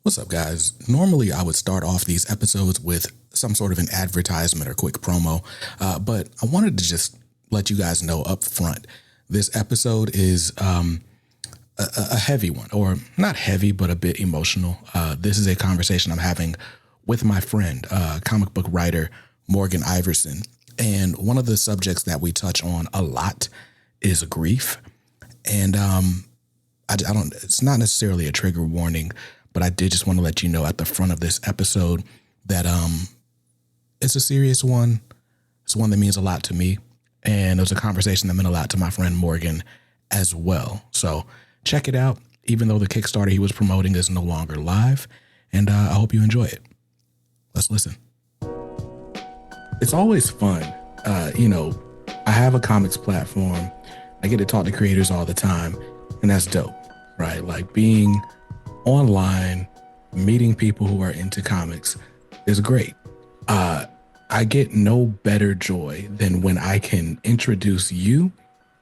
What's up, guys? Normally, I would start off these episodes with some sort of an advertisement or quick promo, but I wanted to just let you guys know up front. This episode is a heavy one, or not heavy, but a bit emotional. This is a conversation I'm having with my friend, comic book writer Morgan Iverson. And one of the subjects that we touch on a lot is grief. And I don't, it's not necessarily a trigger warning, but I did just want to let you know at the front of this episode that it's a serious one. It's one that means a lot to me. And it was a conversation that meant a lot to my friend Morgan as well. So check it out, even though the Kickstarter he was promoting is no longer live. And I hope you enjoy it. Let's listen. It's always fun. I have a comics platform. I get to talk to creators all the time, and that's dope, right? Like being online, meeting people who are into comics is great. I get no better joy than when I can introduce you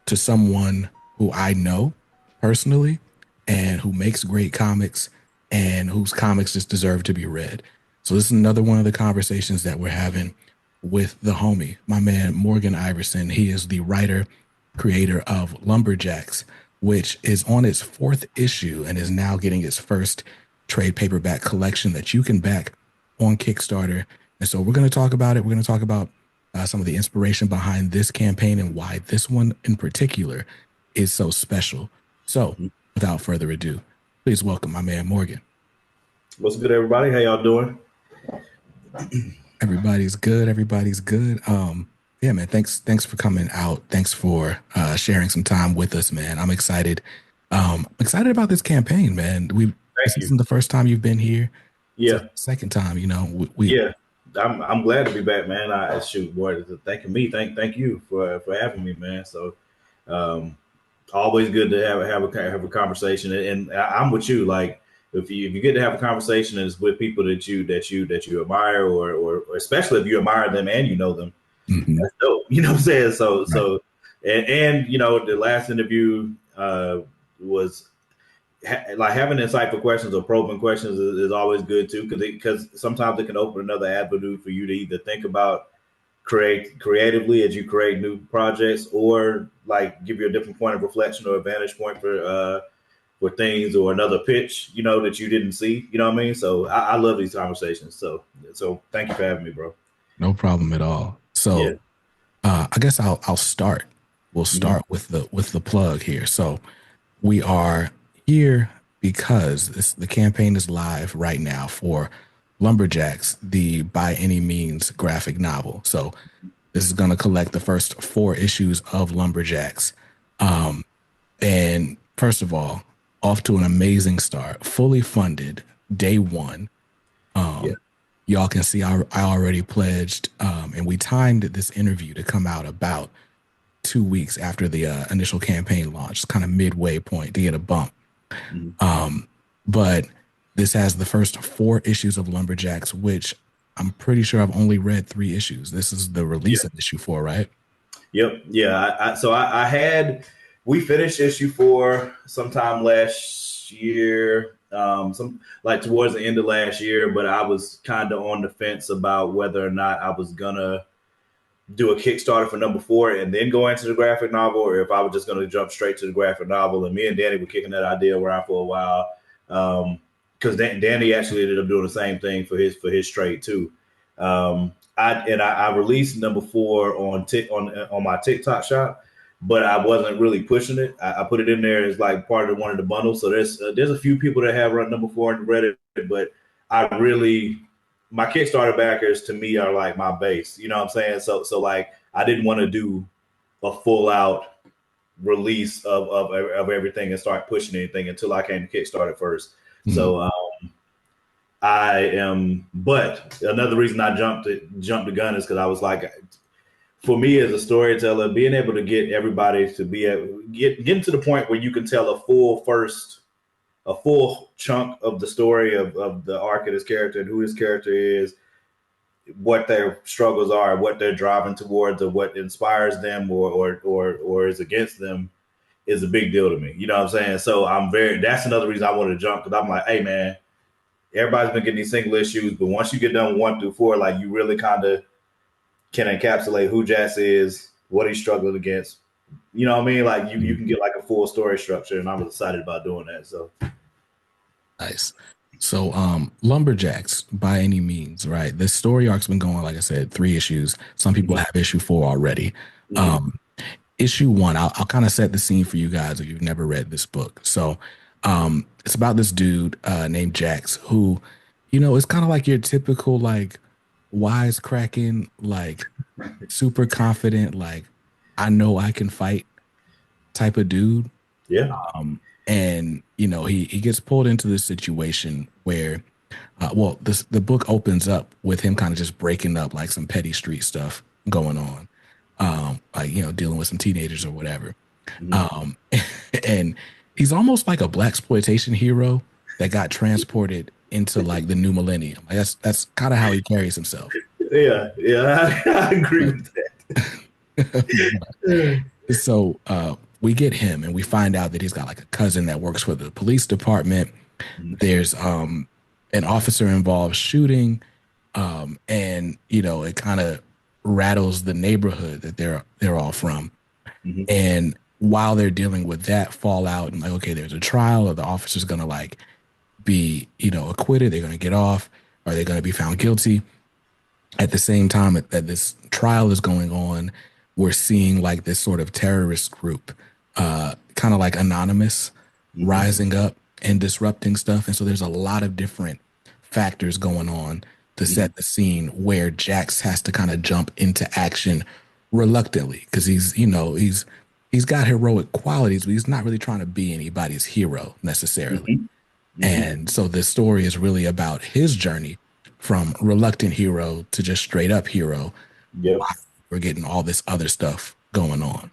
to someone who I know personally and who makes great comics and whose comics just deserve to be read. So this is another one of the conversations that we're having with the homie, my man Morgan Iverson. He is the writer, creator of Lumberjacks, which is on its fourth issue and is now getting its first trade paperback collection that you can back on Kickstarter. And so we're going to talk about it. We're going to talk about some of the inspiration behind this campaign and why this one in particular is so special. So without further ado, please welcome my man Morgan. What's good, everybody? How y'all doing? Everybody's good. Everybody's good. Yeah, man. Thanks for coming out. Thanks for sharing some time with us, man. I'm excited. Excited about this campaign, man. This isn't the first time you've been here. Yeah. Second time, Yeah. I'm glad to be back, man. I shoot, boy, thanking me. Thank you for having me, man. So, always good to have a conversation, and I'm with you. Like, if you get to have a conversation and it's with people that you admire, or especially if you admire them and you know them, that's dope. You know what I'm saying? So Right. so, and the last interview was like having insightful questions or probing questions is always good too, because sometimes it can open another avenue for you to either think about creatively as you create new projects, or like give you a different point of reflection or a vantage point for things, or another pitch that you didn't see. You know what I mean? So I love these conversations. So thank you for having me, bro. No problem at all. So Yeah. I guess I'll start. We'll start with the plug here. So we are here because the campaign is live right now for Lumberjacks, the By Any Means graphic novel. So this is going to collect the first 4 issues of Lumberjacks. And first of all, off to an amazing start, fully funded, day one. Yeah. Y'all can see I already pledged, and we timed this interview to come out about 2 weeks after the initial campaign launch, kind of midway point to get a bump. But this has the first 4 issues of Lumberjacks, which I'm pretty sure I've only read 3 issues. This is the release of issue 4, right? Yep. Yeah. We finished issue 4 sometime last year, some like towards the end of last year, but I was kind of on the fence about whether or not I was gonna do a Kickstarter for number 4 and then go into the graphic novel, or if I was just gonna jump straight to the graphic novel. And me and Danny were kicking that idea around for a while, because Danny actually ended up doing the same thing for his trade too. I released number 4 on my TikTok shop, but I wasn't really pushing it. I put it in there as like part of one of the bundles. So there's a few people that have run number 4 and read it, but my Kickstarter backers to me are like my base. You know what I'm saying? So like I didn't want to do a full out release of everything and start pushing anything until I came to Kickstarter first. So but another reason I jumped the gun is because I was like, for me as a storyteller, being able to get everybody to getting to the point where you can tell a full chunk of the story of the arc of this character and who this character is, what their struggles are, what they're driving towards, or what inspires them or is against them, is a big deal to me. You know what I'm saying? So that's another reason I want to jump, because I'm like, hey man, everybody's been getting these single issues, but once you get done 1 through 4, like you really kind of can encapsulate who Jax is, what he struggled against. You know what I mean? Like you can get like a full story structure, and I was excited about doing that. So Nice. So, Lumberjacks, by any means, right? This story arc's been going, like I said, 3 issues. Some people mm-hmm. have issue 4 already. Mm-hmm. Issue 1, I'll kind of set the scene for you guys if you've never read this book. So, it's about this dude named Jax who, is kind of like your typical like wisecracking, like super confident, like I know I can fight type of dude. Yeah. And he gets pulled into this situation where the book opens up with him kind of just breaking up like some petty street stuff going on, like dealing with some teenagers or whatever. Mm-hmm. And he's almost like a black exploitation hero that got transported into like the new millennium. Like, that's kind of how he carries himself. Yeah, I agree with that. So we get him and we find out that he's got like a cousin that works for the police department. There's an officer involved shooting, and it kind of rattles the neighborhood that they're all from. Mm-hmm. And while they're dealing with that fallout and like, okay, there's a trial, or the officer's gonna like be acquitted, they're gonna get off, or they're gonna be found guilty. At the same time that this trial is going on, we're seeing like this sort of terrorist group, kind of like Anonymous, rising up and disrupting stuff. And so there's a lot of different factors going on to set the scene where Jax has to kind of jump into action reluctantly because he's got heroic qualities, but he's not really trying to be anybody's hero necessarily. And so this story is really about his journey from reluctant hero to just straight up hero. Yep. We're getting all this other stuff going on.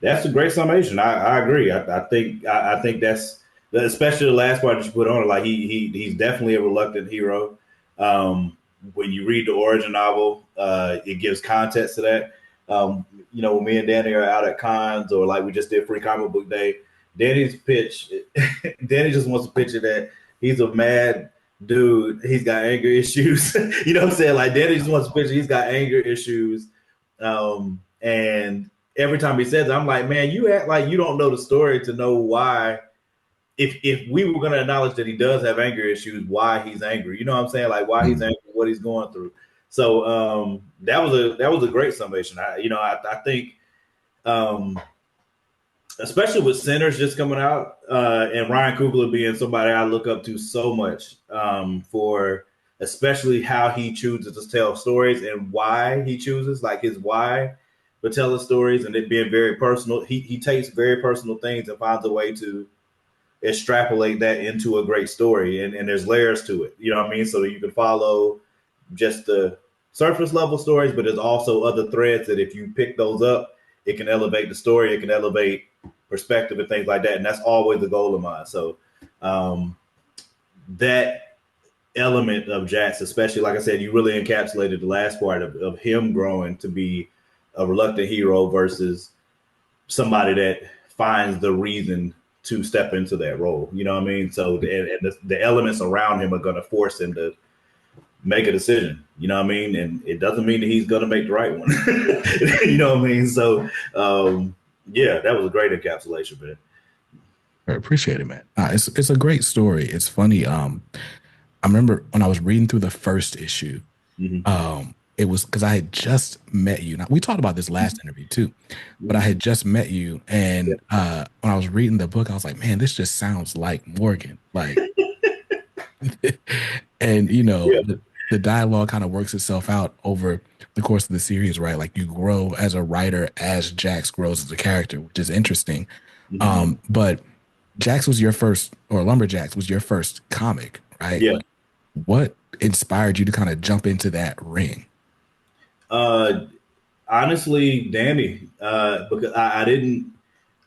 That's a great summation. I agree. I think that's especially the last part that you put on. Like he's definitely a reluctant hero. When you read the origin novel, it gives context to that. When me and Danny are out at cons or like we just did Free Comic Book Day, Danny just wants to picture that he's a mad dude. He's got anger issues. You know what I'm saying? Like Danny just wants to picture he's got anger issues. And every time he says it, I'm like, man, you act like you don't know the story to know why. If we were going to acknowledge that he does have anger issues, why he's angry, you know what I'm saying? Like why he's angry, what he's going through. So that was a great summation. I think, especially with Sinners just coming out, and Ryan Coogler being somebody I look up to so much, for especially how he chooses to tell stories and why he chooses, like his why for telling stories and it being very personal. He takes very personal things and finds a way to extrapolate that into a great story. And there's layers to it, you know what I mean? So that you can follow just the surface level stories, but there's also other threads that if you pick those up, it can elevate the story, it can elevate perspective and things like that. And that's always the goal of mine. So that element of Jax, especially, like I said, you really encapsulated the last part of him growing to be a reluctant hero versus somebody that finds the reason to step into that role. You know what I mean? So the elements around him are going to force him to make a decision. You know what I mean? And it doesn't mean that he's going to make the right one. You know what I mean? So yeah, that was a great encapsulation, man. I appreciate it, man. It's a great story. It's funny. I remember when I was reading through the first issue, it was because I had just met you. Now, we talked about this last interview too, but I had just met you. And when I was reading the book, I was like, man, this just sounds like Morgan. Like, and the dialogue kind of works itself out over the course of the series, right? Like you grow as a writer as Jax grows as a character, which is interesting. But Jax was your first, or Lumberjacks was your first comic, right? Yeah. What inspired you to kind of jump into that ring? Honestly, Danny, because I didn't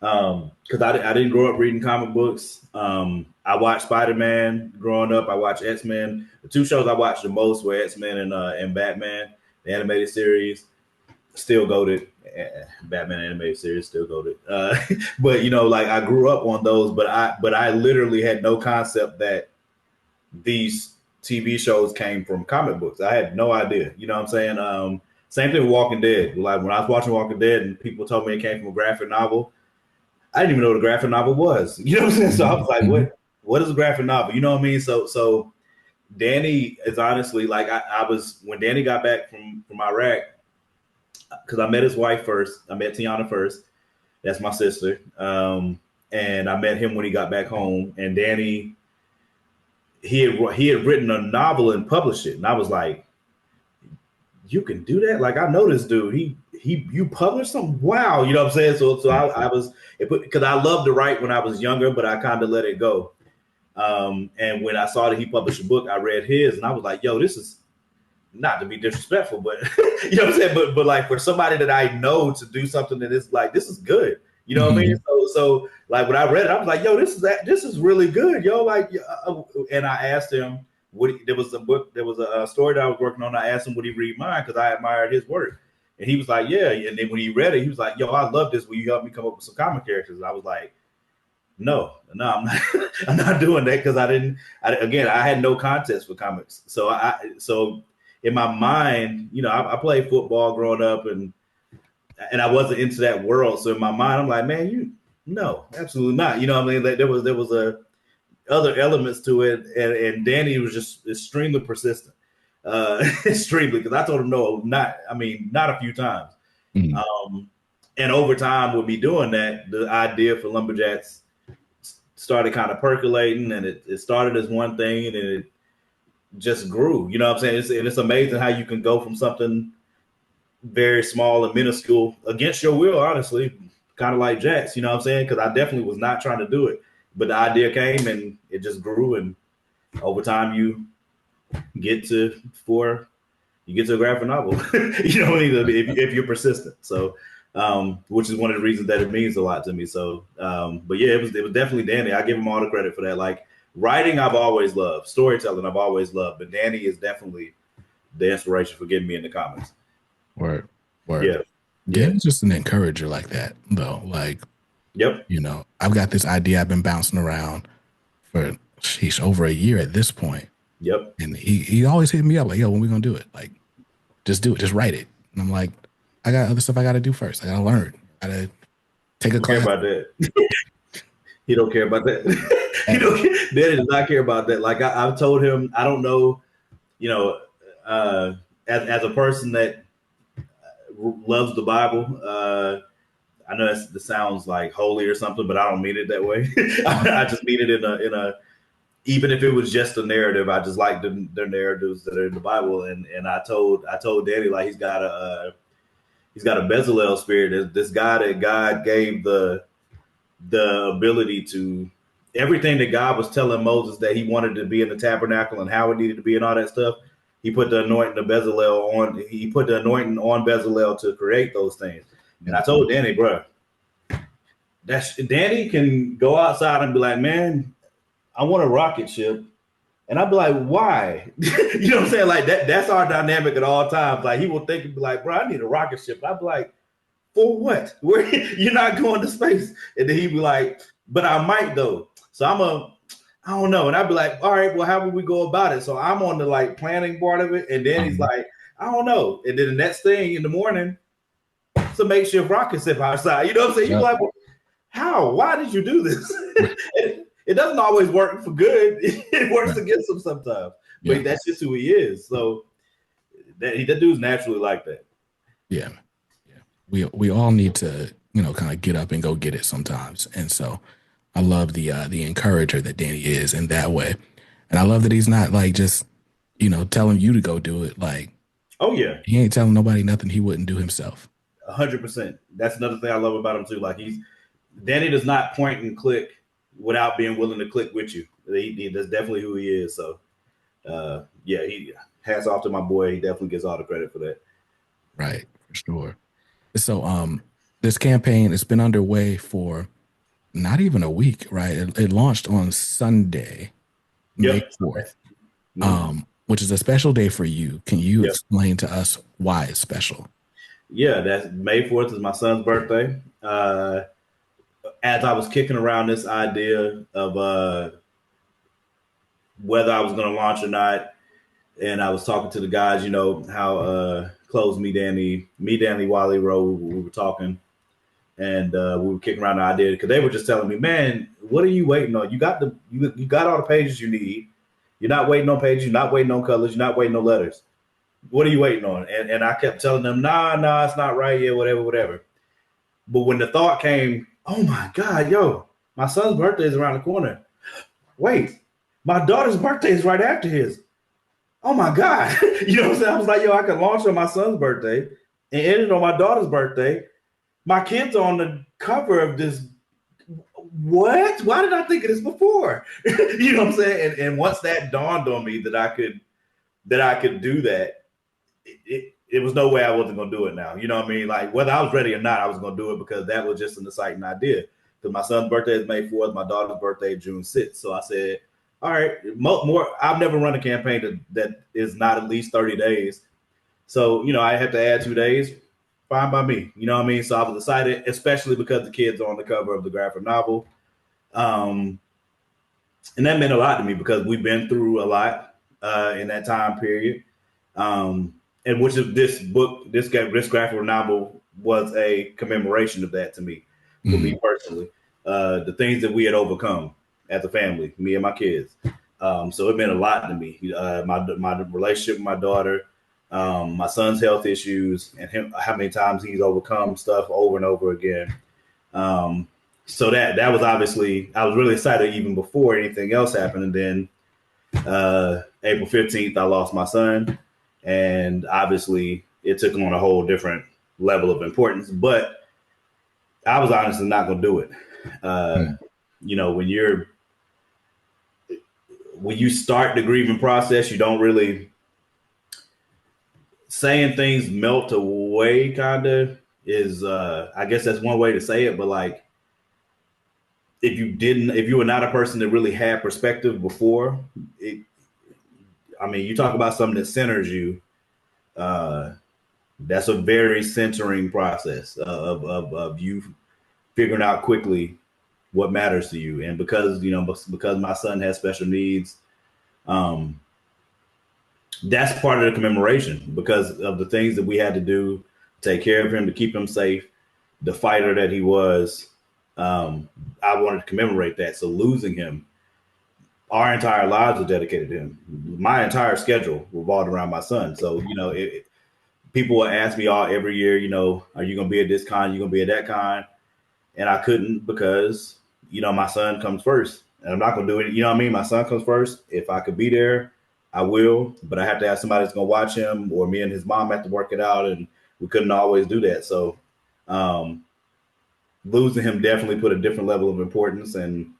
grow up reading comic books. I watched Spider-Man growing up. I watched X-Men. The two shows I watched the most were X-Men and Batman, the animated series. Still goated. Batman animated series still goated. But like I grew up on those, but I literally had no concept that these TV shows came from comic books. I had no idea. You know what I'm saying? Same thing with Walking Dead. Like when I was watching Walking Dead and people told me it came from a graphic novel, I didn't even know what a graphic novel was. You know what I'm saying? So I was like, what is a graphic novel? You know what I mean? So Danny is honestly like I was when Danny got back from Iraq, because I met his wife first. I met Tiana first. That's my sister. And I met him when he got back home. And Danny, he had written a novel and published it. And I was like, you can do that? Like, I know this dude. You published something? Wow. You know what I'm saying? So I was, because I loved to write when I was younger, but I kind of let it go. And when I saw that he published a book, I read his and I was like, yo, this is not to be disrespectful, but you know what I'm saying? But like for somebody that I know to do something that is like, this is good. You know what I mean? So like when I read it, I was like, yo, this is really good, yo. Like, and I asked him, there was a story that I was working on. I asked him, would he read mine? Because I admired his work. And he was like, yeah. And then when he read it, he was like, yo, I love this. Will you help me come up with some comic characters? And I was like, no, I'm not. I'm not doing that because I had no context for comics. So in my mind, you know, I played football growing up and I wasn't into that world. So in my mind, I'm like, man, no, absolutely not. You know what I mean? Like, there was a other elements to it, and Danny was just extremely persistent, extremely, because I told him no, not a few times. And over time, with me doing that, the idea for Lumberjacks started kind of percolating, and it started as one thing, and it just grew. You know what I'm saying? It's amazing how you can go from something very small and minuscule against your will, honestly, kind of like Jax, you know what I'm saying? Because I definitely was not trying to do it, but the idea came and it just grew, and over time you get to a graphic novel. You know what I mean? If you're persistent. So which is one of the reasons that it means a lot to me. So but yeah, it was definitely Danny. I give him all the credit for that. Like writing, I've always loved. Storytelling, I've always loved, but Danny is definitely the inspiration for getting me into comics. Word. Yeah. Danny's just an encourager like that, though. Like, yep. You know, I've got this idea I've been bouncing around for over a year at this point. Yep. And he always hit me up like, yo, when we gonna do it? Like, just do it, just write it. And I'm like, I got other stuff I gotta do first. I gotta learn. I gotta take a class. Care about that. He don't care about that. Danny does not care about that. Like I've told him, I don't know, you know, as a person that loves the Bible, I know that sounds like holy or something, but I don't mean it that way. I just mean it in a even if it was just a narrative, I just like the narratives that are in the Bible. And I told Danny, like, he's got a Bezalel spirit. This guy that God gave the ability to everything that God was telling Moses that he wanted to be in the tabernacle and how it needed to be and all that stuff. He put the anointing of Bezalel on. He put the anointing on Bezalel to create those things. And I told Danny, bro, Danny can go outside and be like, man, I want a rocket ship. And I'd be like, why? You know what I'm saying? Like that's our dynamic at all times. Like he will think and be like, bro, I need a rocket ship. I'd be like, for what? Where you're not going to space? And then he'd be like, but I might though. So I don't know. And I'd be like, all right, well, how would we go about it? So I'm on the like planning part of it. And then he's like, I don't know. And then the next thing in the morning, it's a makeshift rocket ship outside. You know what I'm saying? You're like, well, how? Why did you do this? It doesn't always work for good. It works against him sometimes. But that's just who he is. So that dude's naturally like that. Yeah. We all need to, you know, kind of get up and go get it sometimes. And so I love the encourager that Danny is in that way. And I love that he's not like just, you know, telling you to go do it. Like, oh yeah, he ain't telling nobody nothing he wouldn't do himself. 100%. That's another thing I love about him too. Like Danny does not point and click without being willing to click with you. That's definitely who he is. So yeah, he hats off to my boy. He definitely gets all the credit for that. Right, for sure. So this campaign has been underway for not even a week, right? It launched on Sunday, May 4th, which is a special day for you. Can you explain to us why it's special? Yeah, that's May 4th is my son's birthday. As I was kicking around this idea of whether I was going to launch or not. And I was talking to the guys, you know, how close Danny, Wally Rowe, we were talking, and we were kicking around the idea because they were just telling me, man, what are you waiting on? You got you got all the pages you need. You're not waiting on pages. You're not waiting on colors. You're not waiting on letters. What are you waiting on? And I kept telling them, nah, it's not right yet, whatever. But when the thought came, oh my God, yo, my son's birthday is around the corner. Wait, my daughter's birthday is right after his. Oh my God. You know what I'm saying? I was like, yo, I could launch on my son's birthday and end it on my daughter's birthday. My kid's on the cover of this. What? Why did I think of this before? You know what I'm saying? And once that dawned on me that I could do that, it was no way I wasn't gonna do it now. You know what I mean? Like whether I was ready or not, I was gonna do it because that was just an exciting idea. Because my son's birthday is May 4th, my daughter's birthday is June 6th. So I said, all right, more. I've never run a campaign that is not at least 30 days. So, you know, I have to add 2 days. Fine by me. You know what I mean? So I was excited, especially because the kids are on the cover of the graphic novel. And that meant a lot to me because we've been through a lot in that time period. And which is this book, this graphic novel was a commemoration of that to me, for me personally. The things that we had overcome as a family, me and my kids. So it meant a lot to me. My relationship with my daughter, my son's health issues, and how many times he's overcome stuff over and over again. So that was obviously, I was really excited even before anything else happened. And then April 15th, I lost my son. And obviously it took on a whole different level of importance, but I was honestly not going to do it. You know, when you start the grieving process, you don't really saying things melt away kind of is, I guess that's one way to say it. But like, if you were not a person that really had perspective before it, I mean, you talk about something that centers you. That's a very centering process of you figuring out quickly what matters to you. And because my son has special needs, that's part of the commemoration because of the things that we had to do to take care of him, to keep him safe, the fighter that he was. I wanted to commemorate that. So losing him, our entire lives are dedicated to him. My entire schedule revolved around my son. So, you know, people will ask me every year, you know, are you going to be at this con? You going to be at that con? And I couldn't because, you know, my son comes first and I'm not going to do it. You know what I mean? My son comes first. If I could be there, I will, but I have to have somebody that's going to watch him, or me and his mom have to work it out. And we couldn't always do that. So losing him definitely put a different level of importance. And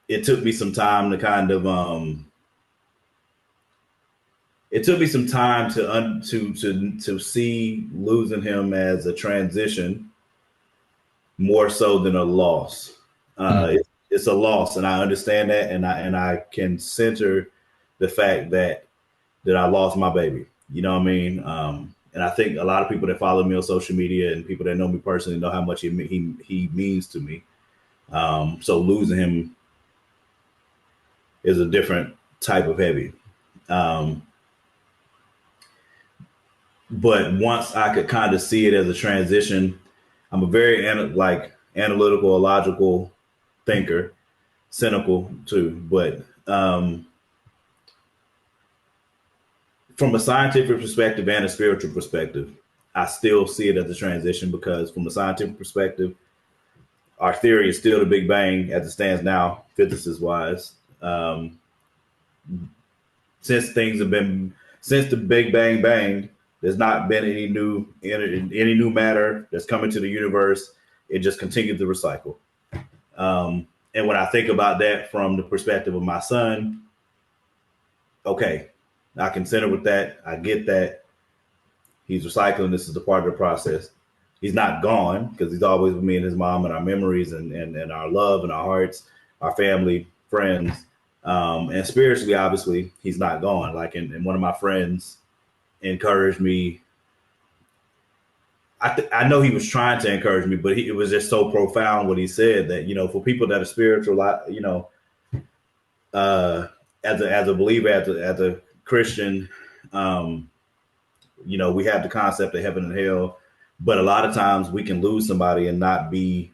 it took me some time to kind of, to see losing him as a transition more so than a loss. It's a loss, and I understand that, and I can center the fact that I lost my baby. You know what I mean? And I think a lot of people that follow me on social media and people that know me personally know how much he means to me. So losing him is a different type of heavy. But once I could kind of see it as a transition, I'm a very analytical, logical thinker, cynical too. But from a scientific perspective and a spiritual perspective, I still see it as a transition because from a scientific perspective, our theory is still the Big Bang as it stands now, physicist wise. Since the Big Bang banged, there's not been any new matter that's come into the universe. It just continues to recycle. And when I think about that from the perspective of my son, okay, I can center with that. I get that. He's recycling. This is the part of the process. He's not gone because he's always with me and his mom and our memories and our love and our hearts, our family, friends. And spiritually, obviously, he's not gone. Like, and one of my friends encouraged me. I know he was trying to encourage me, but it was just so profound what he said that, you know, for people that are spiritual, you know, as a believer, as a Christian, we have the concept of heaven and hell, but a lot of times we can lose somebody and not be,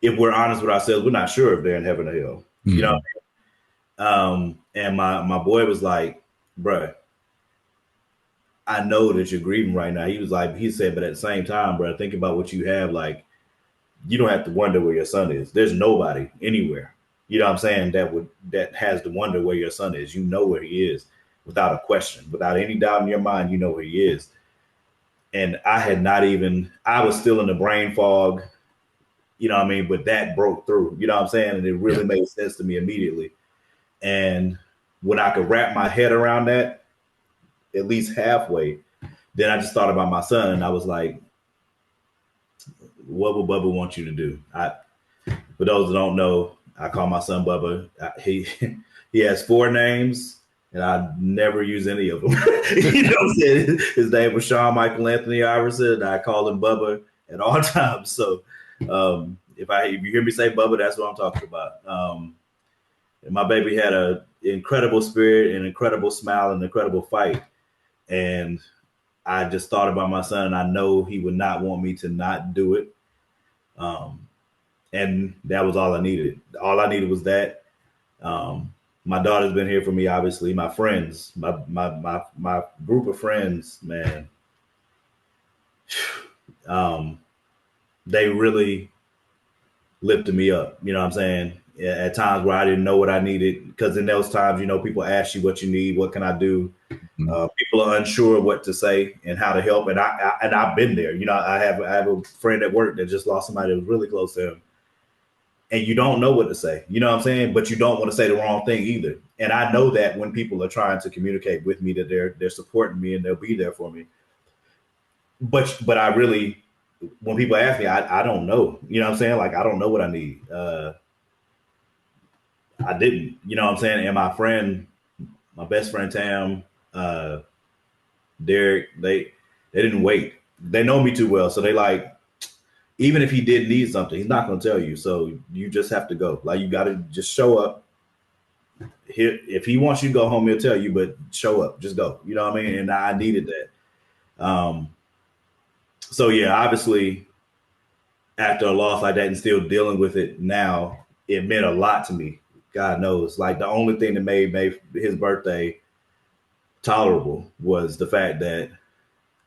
if we're honest with ourselves, we're not sure if they're in heaven or hell. Mm-hmm. And my boy was like, bruh, I know that you're grieving right now. He said, but at the same time, bruh, think about what you have. Like, you don't have to wonder where your son is. There's nobody anywhere, you know what I'm saying, that has to wonder where your son is. You know where he is without a question, without any doubt in your mind, you know where he is. And I was still in the brain fog, you know what I mean? But that broke through, you know what I'm saying? And it really made sense to me immediately. And when I could wrap my head around that, at least halfway, then I just thought about my son, and I was like, what would Bubba want you to do? For those that don't know, I call my son Bubba. He has 4 names, and I never use any of them. You know what I'm saying? His name was Sean Michael Anthony Iverson, and I call him Bubba at all times. So if you hear me say Bubba, that's what I'm talking about. And my baby had an incredible spirit, an incredible smile, an incredible fight. And I just thought about my son, and I know he would not want me to not do it. And that was all I needed. All I needed was that. My daughter's been here for me, obviously. My friends, my group of friends, man, they really lifted me up. You know what I'm saying? At times where I didn't know what I needed, because in those times, people ask you what you need, what can I do? Mm-hmm. People are unsure what to say and how to help, and I've been there. I have a friend at work that just lost somebody that was really close to him, and you don't know what to say. You know what I'm saying? But you don't want to say the wrong thing either. And I know that when people are trying to communicate with me, that they're supporting me and they'll be there for me. But I really, when people ask me, I don't know. You know what I'm saying? Like, I don't know what I need. I didn't, you know what I'm saying? And my best friend Tam, Derek, they didn't wait. They know me too well. So they like, even if he did need something, he's not going to tell you. So you just have to go. Like, you got to just show up. If he wants you to go home, he'll tell you, but show up, just go. You know what I mean? And I needed that. So yeah, obviously after a loss like that and still dealing with it now, it meant a lot to me. God knows. Like, the only thing that made his birthday tolerable was the fact that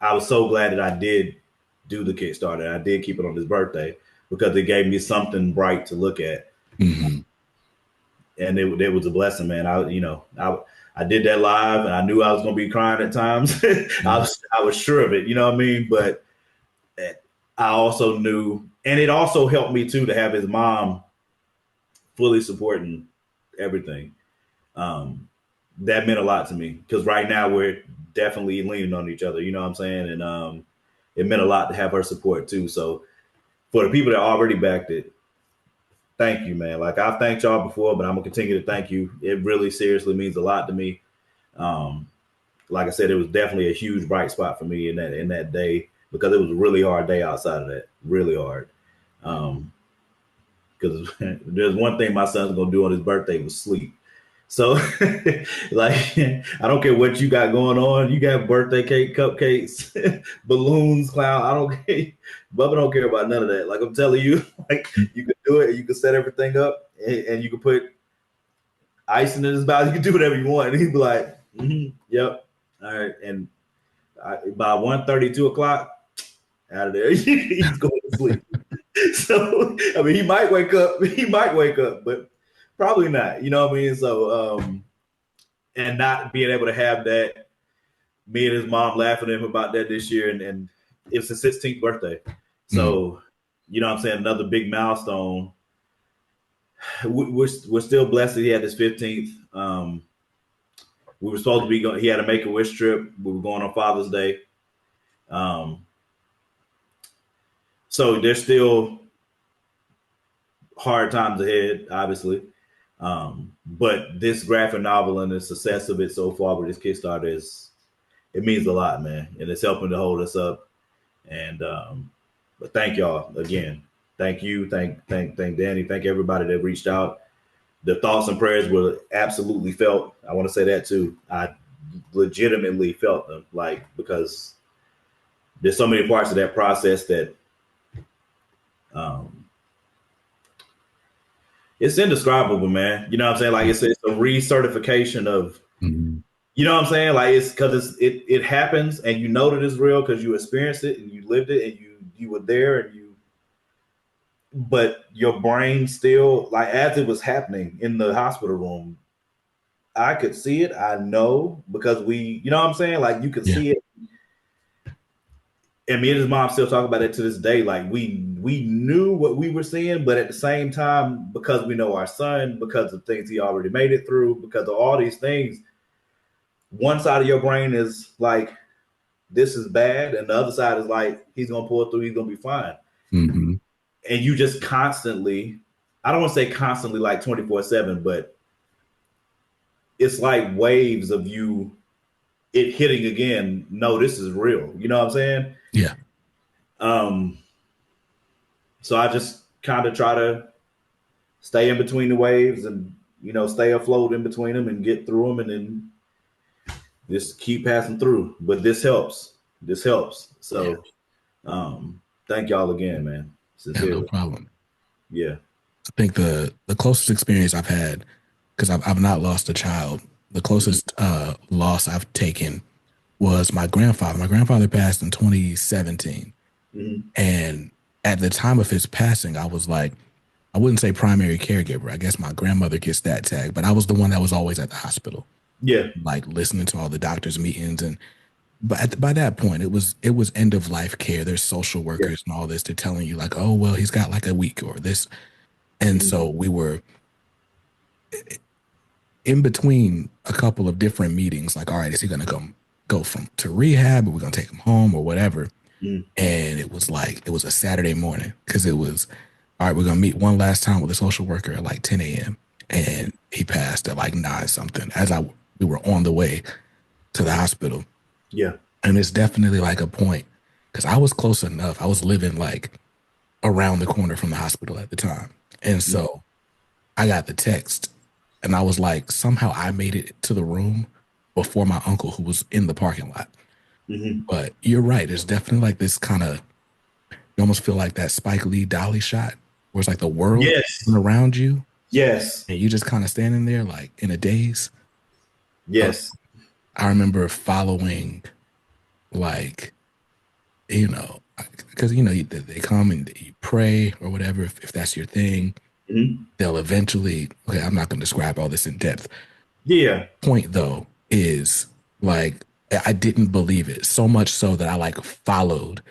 I was so glad that I did do the Kickstarter. I did keep it on his birthday, because it gave me something bright to look at. Mm-hmm. And it was a blessing, man. I did that live, and I knew I was going to be crying at times. Mm-hmm. I was sure of it, you know what I mean? But I also knew, and it also helped me too, to have his mom fully supporting everything. That meant a lot to me, because right now we're definitely leaning on each other, you know what I'm saying? And it meant a lot to have her support too. So for the people that already backed it, thank you, man. Like, I've thanked y'all before, but I'm gonna continue to thank you. It really seriously means a lot to me. Like I said, it was definitely a huge bright spot for me in that day, because it was a really hard day outside of that, really hard. Because there's one thing my son's gonna do on his birthday was sleep. So, like, I don't care what you got going on. You got birthday cake, cupcakes, balloons, clown. I don't care. Bubba don't care about none of that. Like, I'm telling you, like, you can do it. You can set everything up, and you can put icing in his mouth. You can do whatever you want. And he'd be like, yep, all right. And by 1:30, 2 o'clock, out of there, he's going to sleep. So, I mean, he might wake up, but probably not, you know what I mean? So, and not being able to have that, me and his mom laughing at him about that this year, and it's his 16th birthday. So, you know what I'm saying? Another big milestone. We're still blessed that he had his 15th. We were supposed to be going, he had a Make-A-Wish trip. We were going on Father's Day. So there's still hard times ahead, obviously. But this graphic novel and the success of it so far with this Kickstarter it means a lot, man. And it's helping to hold us up. And but thank y'all again. Thank you. Thank Danny. Thank everybody that reached out. The thoughts and prayers were absolutely felt. I want to say that too. I legitimately felt them, like, because there's so many parts of that process that um, it's indescribable, man. You know what I'm saying? Like it's a recertification of, Mhm. you know what I'm saying? Like it's because it happens and you know that it's real because you experienced it and you lived it and you were there and you, but your brain still, like, as it was happening in the hospital room, I could see it. I know because you know what I'm saying? Like you could Yeah. see it. And me and his mom still talk about it to this day. Like we knew what we were seeing, but at the same time, because we know our son, because of things he already made it through, because of all these things, one side of your brain is like, this is bad, and the other side is like, he's gonna pull through, he's gonna be fine. Mm-hmm. And you just constantly, I don't want to say constantly like 24/7, but it's like waves of you it hitting again. No, this is real. You know what I'm saying? Yeah. Um, so I just kind of try to stay in between the waves and, you know, stay afloat in between them and get through them and then just keep passing through. But this helps. This helps. Yeah. So thank y'all again, man. Yeah. No Sincerely. problem. Yeah. I think the closest experience I've had, because I've not lost a child, the closest loss I've taken was my grandfather. My grandfather passed in 2017. Mm-hmm. And at the time of his passing, I was like, I wouldn't say primary caregiver. I guess my grandmother gets that tag, but I was the one that was always at the hospital, Yeah. like listening to all the doctors' meetings. And by that point, it was end of life care. There's social Yeah. workers and all this. They're telling you like, oh well, he's got like a week or this. And Mm-hmm. so we were in between a couple of different meetings. Like, all right, is he gonna go from to rehab, or we're gonna take him home, or whatever? Mm-hmm. And it was like it was a Saturday morning because it was all right. We're gonna meet one last time with a social worker at like 10 a.m. And he passed at like 9 something. We were on the way to the hospital, Yeah. and it's definitely like a point because I was close enough. I was living like around the corner from the hospital at the time, and Mm-hmm. so I got the text, and I was like, somehow I made it to the room before my uncle who was in the parking lot. Mm-hmm. But you're right. There's definitely like this kind of, you almost feel like that Spike Lee dolly shot where it's like the world Yes. around you Yes. and you just kind of standing there like in a daze. Uh, Yes. I remember following like, you know, because, they come and you pray or whatever, if that's your thing, Mm-hmm. they'll eventually, okay, I'm not going to describe all this in depth. Yeah. Point though is like, I didn't believe it so much so that I like followed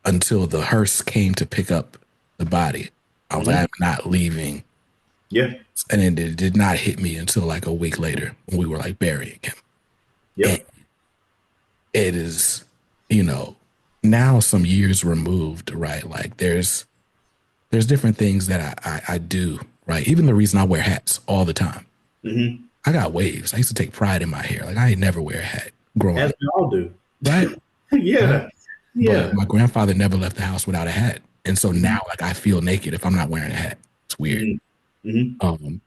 until the hearse came to pick up the body. I was like, Mm-hmm. I'm not leaving. Yeah. And then it did not hit me until like a week later when we were like burying him. And Yep. it is, you know, now some years removed, right? Like there's different things that I do, right? Even the reason I wear hats all the time. Mm-hmm. I got waves. I used to take pride in my hair. Like I ain't never wear a hat growing As up, we all do. right? Right. Yeah. But Yeah. my grandfather never left the house without a hat. And so Mm-hmm. now like I feel naked if I'm not wearing a hat. It's weird. Mm-hmm. Mm-hmm. Um,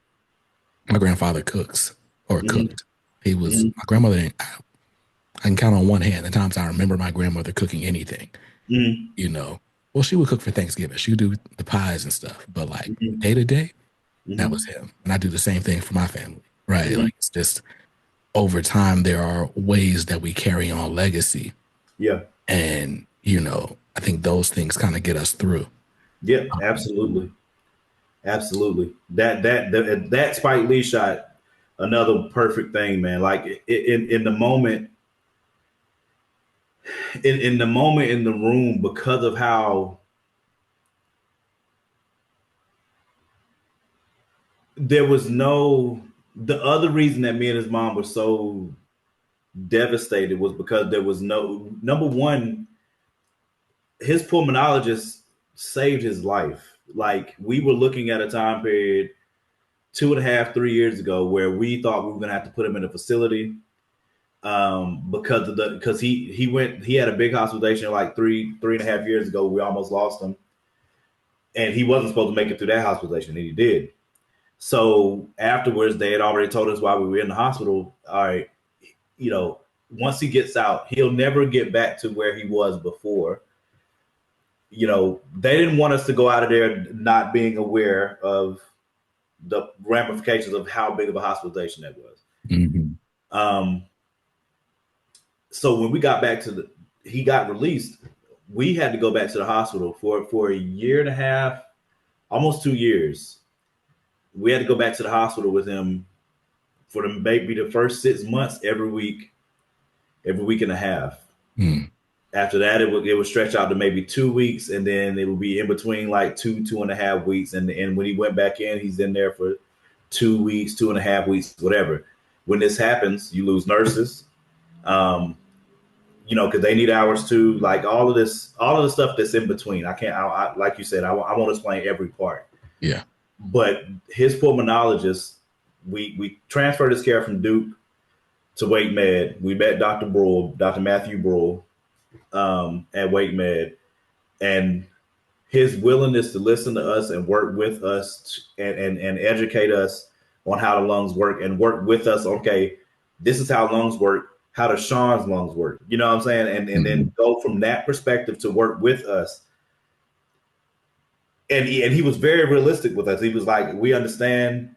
my grandfather cooks or Mm-hmm. cooked. My Mm-hmm. grandmother didn't, I can count on one hand the times I remember my grandmother cooking anything, Mm-hmm. you know. Well, she would cook for Thanksgiving. She would do the pies and stuff. But like Mm-hmm. day to day, that Mm-hmm. was him. And I do the same thing for my family, right? Mm-hmm. Like it's just over time, there are ways that we carry on legacy. Yeah. And, I think those things kind of get us through. Yeah. Absolutely. Absolutely. That Spike Lee shot, another perfect thing, man. Like in the moment, in the moment in the room, because of how there was no. The other reason that me and his mom were so devastated was because there was no, number one, his pulmonologist saved his life. Like we were looking at a time period 2.5, 3 years ago where we thought we were gonna have to put him in a facility because he had a big hospitalization like 3.5 years ago. We almost lost him, and he wasn't supposed to make it through that hospitalization, and he did. So afterwards, they had already told us while we were in the hospital, all right, you know, once he gets out, he'll never get back to where he was before. You know, they didn't want us to go out of there not being aware of the ramifications of how big of a hospitalization that was. Mm-hmm. Um, so when we got back to he got released, we had to go back to the hospital for a year and a half, almost 2 years. We had to go back to the hospital with him for maybe the first 6 months, every week and a half. Mm. After that, it would stretch out to maybe 2 weeks, and then it would be in between like 2.5 weeks. And when he went back in, he's in there for 2 weeks, 2.5 weeks, whatever. When this happens, you lose nurses, you know, because they need hours too. Like all of the stuff that's in between. I can't, like you said, I won't explain every part. Yeah. But his pulmonologist, we transferred his care from Duke to Wake Med. We met Dr. Brule, Dr. Matthew Brule, at Wake Med, and his willingness to listen to us and work with us and educate us on how the lungs work and work with us. Okay, this is how lungs work. How does Sean's lungs work? You know what I'm saying? And Mm-hmm. then go from that perspective to work with us. And he was very realistic with us. He was like, we understand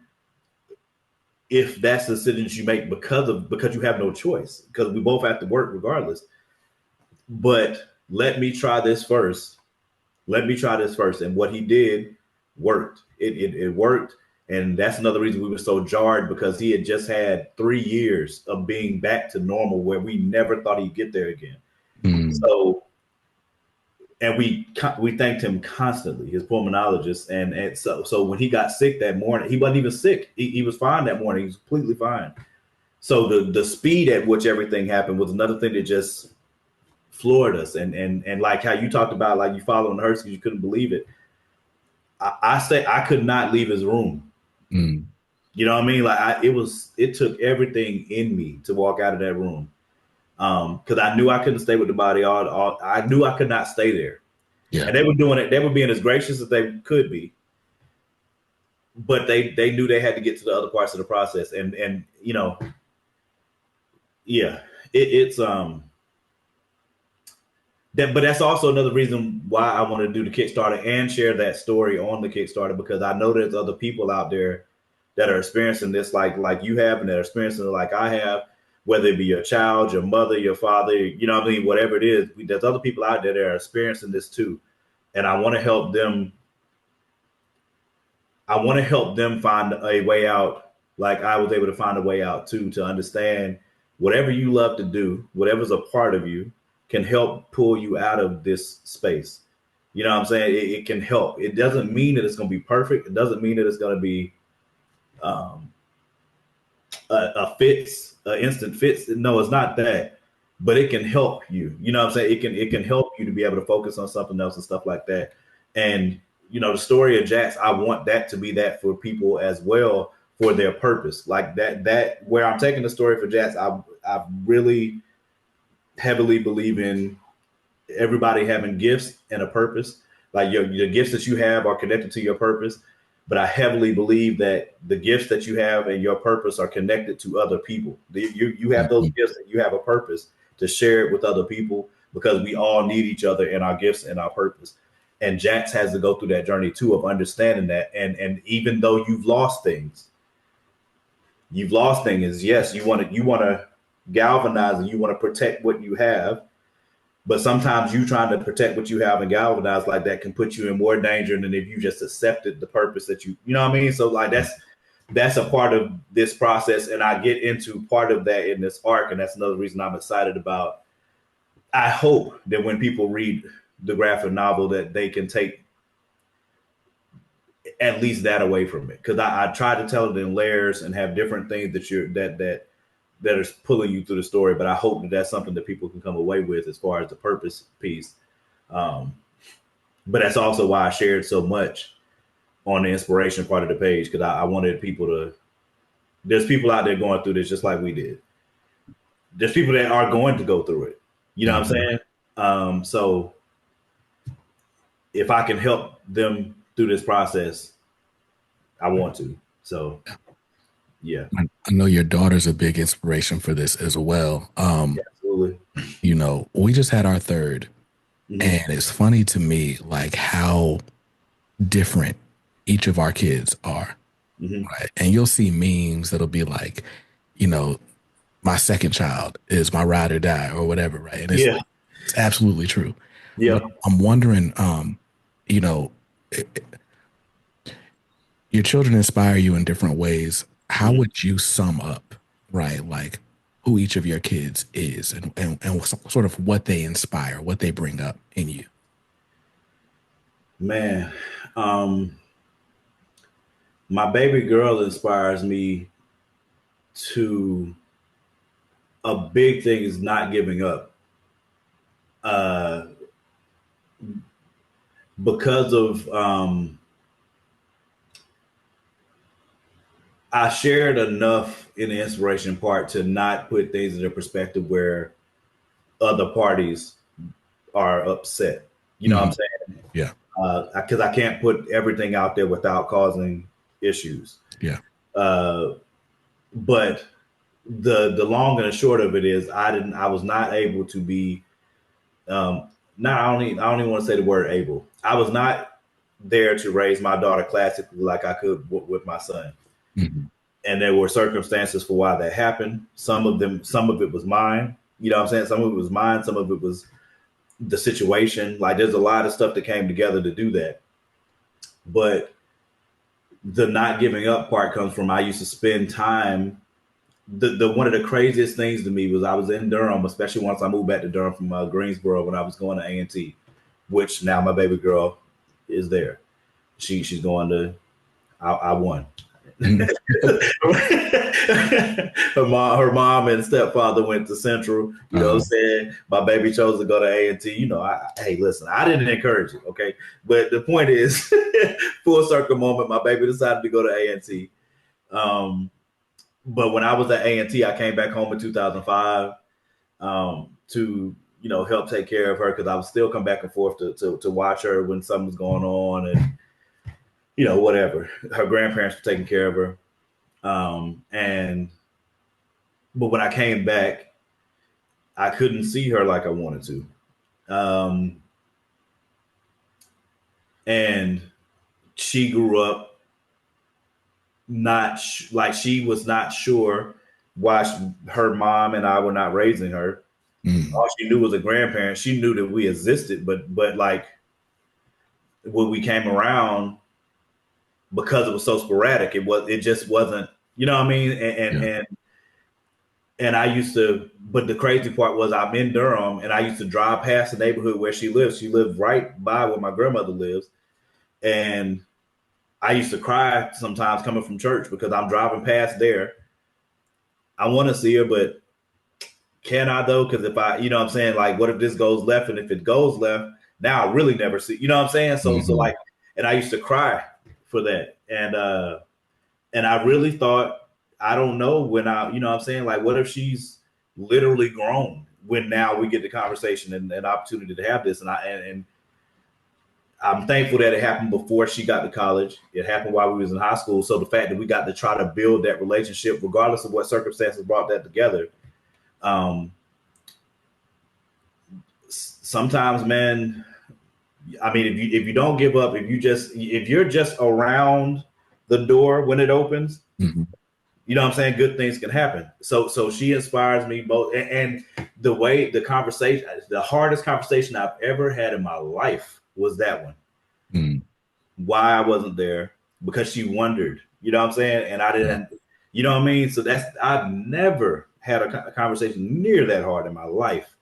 if that's the decisions you make because you have no choice, because we both have to work regardless. But let me try this first. Let me try this first. And what he did worked. It worked. And that's another reason we were so jarred, because he had just had 3 years of being back to normal where we never thought he'd get there again. Mm. So, and we thanked him constantly, his pulmonologist. And so when he got sick that morning, he wasn't even sick. He was fine that morning. He was completely fine. So the speed at which everything happened was another thing that just floored us. And like how you talked about, like you following Hurts because you couldn't believe it. I say I could not leave his room. Mm. You know what I mean? Like it took everything in me to walk out of that room. Because I knew I couldn't stay with the body. I knew I could not stay there. Yeah. And they were doing it. They were being as gracious as they could be, but they knew they had to get to the other parts of the process. And you know, yeah, it's that. But that's also another reason why I want to do the Kickstarter and share that story on the Kickstarter, because I know there's other people out there that are experiencing this like you have, and that are experiencing it like I have, whether it be your child, your mother, your father, you know what I mean, whatever it is. There's other people out there that are experiencing this too. And I want to help them. I want to help them find a way out, like I was able to find a way out too, to understand whatever you love to do, whatever's a part of you, can help pull you out of this space. You know what I'm saying? It can help. It doesn't mean that it's going to be perfect. It doesn't mean that it's going to be um, instant fix. No, it's not that. But it can help you. You know what I'm saying? It can help you to be able to focus on something else and stuff like that. And you know, the story of Jax, I want that to be that for people as well, for their purpose. Like that where I'm taking the story for Jax, I really heavily believe in everybody having gifts and a purpose. Like your gifts that you have are connected to your purpose. But I heavily believe that the gifts that you have and your purpose are connected to other people. You have those Mm-hmm. gifts and you have a purpose to share it with other people, because we all need each other in our gifts and our purpose. And Jax has to go through that journey too of understanding that. And even though you've lost things. Yes, you want to galvanize and you want to protect what you have, but sometimes you trying to protect what you have and galvanize like that can put you in more danger than if you just accepted the purpose that you know what I mean? So like that's a part of this process. And I get into part of that in this arc. And that's another reason I'm excited about. I hope that when people read the graphic novel that they can take at least that away from it. Cause I try to tell it in layers and have different things that are pulling you through the story. But I hope that that's something that people can come away with as far as the purpose piece. Um, but that's also why I shared so much on the inspiration part of the page, because I wanted people to. There's people out there going through this just like we did. There's people that are going to go through it. You know what I'm Mm-hmm. saying? So if I can help them through this process, I want to. So yeah, I know your daughter's a big inspiration for this as well. absolutely. We just had our third, Hmm. and it's funny to me like how different each of our kids are. Hmm. Right. And you'll see memes that'll be like, you know, my second child is my ride or die or whatever, right? And Yeah, it's absolutely true. But yeah. I'm wondering, you know, your children inspire you in different ways. How Mhm. would you sum up, right? Like who each of your kids is and sort of what they inspire, what they bring up in you? Man, um, my baby girl inspires me to a big thing is not giving up. Uh, because of I shared enough in the inspiration part to not put things in a perspective where other parties are upset. You know what I'm Hmm. saying? Yeah. Because I can't put everything out there without causing issues. Yeah. Uh, but the long and the short of it is, I was not able to be. Not I don't even want to say the word able. I was not there to raise my daughter classically like I could with my son. Hmm. And there were circumstances for why that happened. Some of it was mine. You know what I'm saying? Some of it was mine. Some of it was the situation. Like there's a lot of stuff that came together to do that. But the not giving up part comes from I used to spend time. The one of the craziest things to me was I was in Durham, especially once I moved back to Durham from Greensboro when I was going to A&T, which now my baby girl is there. She's going to. I won. Hmm. Her mom and stepfather went to Central. You know what I'm saying? My baby chose to go to A&T. Hey, listen, I didn't encourage it, okay? But the point is, full circle moment, my baby decided to go to A&T. But when I was at A&T, I came back home in 2005 to help take care of her because I would still come back and forth to watch her when something was going on and whatever. Her grandparents were taking care of her. And but when I came back, I couldn't see her like I wanted to. And she grew up not like she was not sure why her mom and I were not raising her. Hmm. All she knew was a grandparent. She knew that we existed, but like when we came around, because it was so sporadic, it just wasn't. You know what I mean? And Yeah. and and I used to. But the crazy part was I'm in Durham, and I used to drive past the neighborhood where she lives. She lived right by where my grandmother lives, and I used to cry sometimes coming from church because I'm driving past there. I want to see her, but can I though? Because if I, what I'm saying, like, what if this goes left? And if it goes left, now I really never see. You know what I'm saying? So Hmm. like, and I used to cry for that, and I really thought, I don't know when what I'm saying, like, what if she's literally grown when now we get the conversation and opportunity to have this, and I'm thankful that it happened before she got to college. It happened while we was in high school. So the fact that we got to try to build that relationship, regardless of what circumstances brought that together, um, sometimes, man. I mean, if you don't give up, if you're just around the door when it opens, Hmm. you know what I'm saying, good things can happen. So she inspires me both, and the way the conversation, the hardest conversation I've ever had in my life was that one. Hmm. Why I wasn't there, because she wondered, you know what I'm saying, and I Yeah. didn't, you know what I mean. So I've never had a conversation near that hard in my life.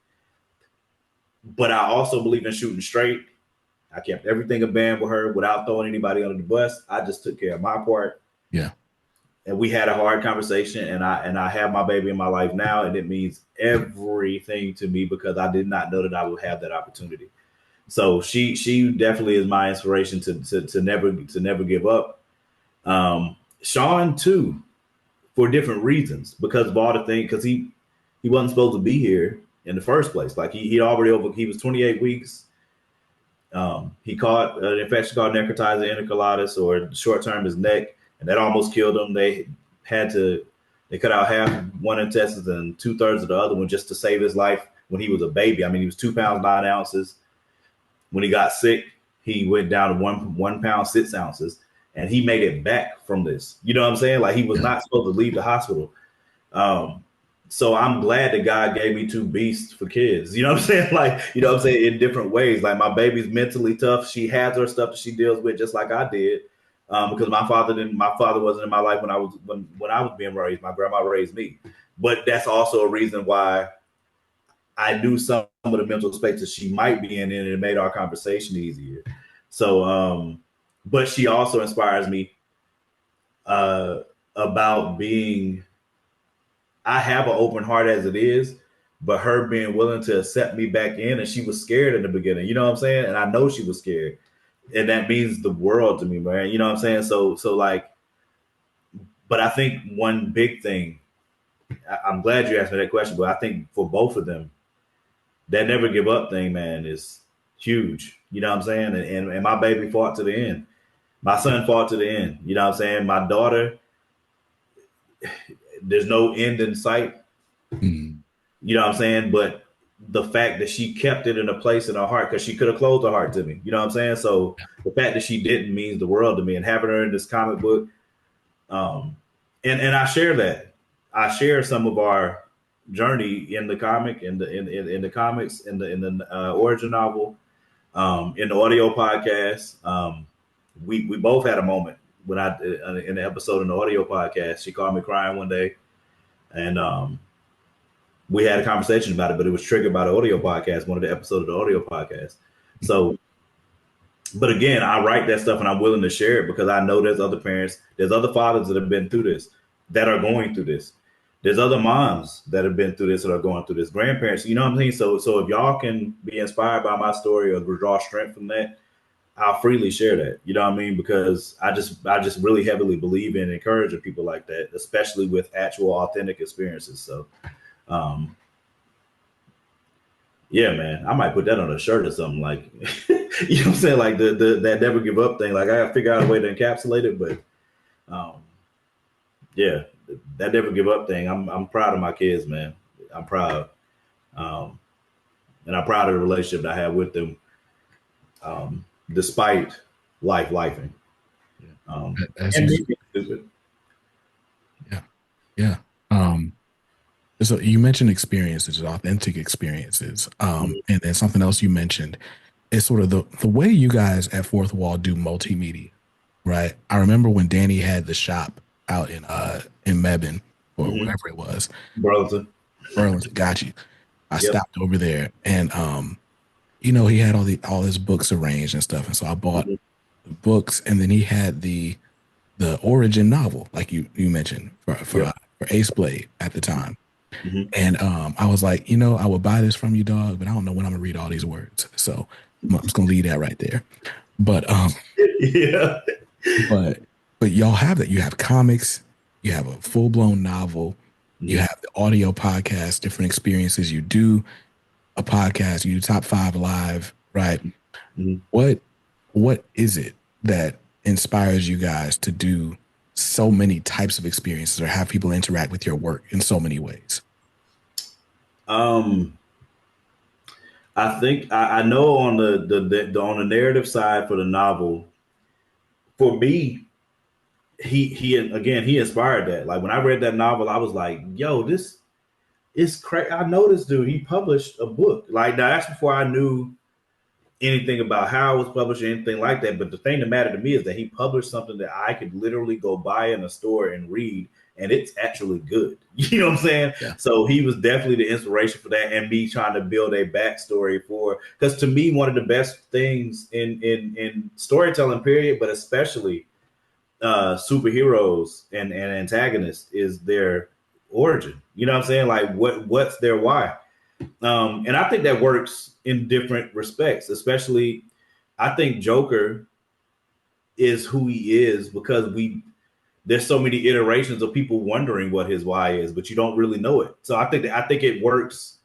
But I also believe in shooting straight. I kept everything a band with her without throwing anybody under the bus. I just took care of my part, Yeah. and we had a hard conversation. And I have my baby in my life now, and it means everything to me because I did not know that I would have that opportunity. So she definitely is my inspiration to never give up. Sean too, for different reasons, because of all the things, because he wasn't supposed to be here in the first place. Like he was 28 weeks. He caught an infection called necrotizer enterocolitis, or short term his neck. and that almost killed him. They cut out half one intestines and 2/3 of the other one just to save his life when he was a baby. I mean, he was 2 pounds 9 ounces. When he got sick, he went down to 1 pound 6 ounces, and he made it back from this. You know what I'm saying? Like, he was not supposed to leave the hospital. So I'm glad that God gave me two beasts for kids. You know what I'm saying? Like, you know what I'm saying? In different ways. Like, my baby's mentally tough. She has her stuff that she deals with just like I did. Because my father wasn't in my life when I was being raised. My grandma raised me. But that's also a reason why I knew some of the mental spaces she might be in, and it made our conversation easier. So, but she also inspires me about being. I have an open heart as it is, but her being willing to accept me back in, and she was scared in the beginning. You know what I'm saying? And I know she was scared, and that means the world to me, man. You know what I'm saying? So like, but I think one big thing. I'm glad you asked me that question, but I think for both of them, that never give up thing, man, is huge. You know what I'm saying? And my baby fought to the end. My son fought to the end. You know what I'm saying? My daughter, there's no end in sight. Mm. You know what I'm saying? But the fact that she kept it in a place in her heart, because she could have closed her heart to me. You know what I'm saying? So the fact that she didn't means the world to me. And having her in this comic book, and I share that. I share some of our journey in the comic, in the comics, in the origin novel, in the audio podcast. We both had a moment when I in the episode in the audio podcast. She called me crying one day, and we had a conversation about it, but it was triggered by the audio podcast, one of the episodes of the audio podcast. So, but again, I write that stuff and I'm willing to share it because I know there's other parents, there's other fathers that have been through this, that are going through this. There's other moms that have been through this that are going through this, grandparents, you know what I'm saying? So if y'all can be inspired by my story or draw strength from that, I'll freely share that. You know what I mean? Because I just really heavily believe in encouraging people like that, especially with actual authentic experiences. So, yeah, man, I might put that on a shirt or something, like, you know what I'm saying? Like the that never give up thing. Like, I gotta figure out a way to encapsulate it, but yeah, that never give up thing. I'm proud of my kids, man. I'm proud. And I'm proud of the relationship that I have with them, despite lifing. That's And ex- being stupid. yeah, yeah. So you mentioned experiences, authentic experiences, and then something else you mentioned is sort of the way you guys at Fourth Wall do multimedia, right? I remember when Danny had the shop out in Mebane or wherever it was, Burlington. Burlington. Got you. I Yep. stopped over there, and he had all his books arranged and stuff, and so I bought the books, and then he had the origin novel, like you mentioned Yep. for Ace Blade at the time. Mm-hmm. And I was like, I would buy this from you, dog, but I don't know when I'm gonna read all these words. So I'm just gonna leave that right there. But Yeah. but but y'all have that. You have comics, you have a full blown novel, you have the audio podcast, different experiences. You do a podcast, you do top 5 live, right? Mm-hmm. What is it that inspires you guys to do so many types of experiences or have people interact with your work in so many ways? I think I know on on the narrative side for the novel, for me, he inspired that. Like, when I read that novel, I was like, yo, this is crazy. I know this dude. He published a book. Like, now that's before I knew anything about how it was published or anything like that. But the thing that mattered to me is that he published something that I could literally go buy in a store and read, and it's actually good. You know what I'm saying? Yeah. So he was definitely the inspiration for that, and me trying to build a backstory for, because to me, one of the best things in storytelling, period, but especially superheroes and antagonists, is their origin. You know what I'm saying? Like, what's their why? And I think that works in different respects, especially I think Joker is who he is because there's so many iterations of people wondering what his why is, but you don't really know it. So I think it works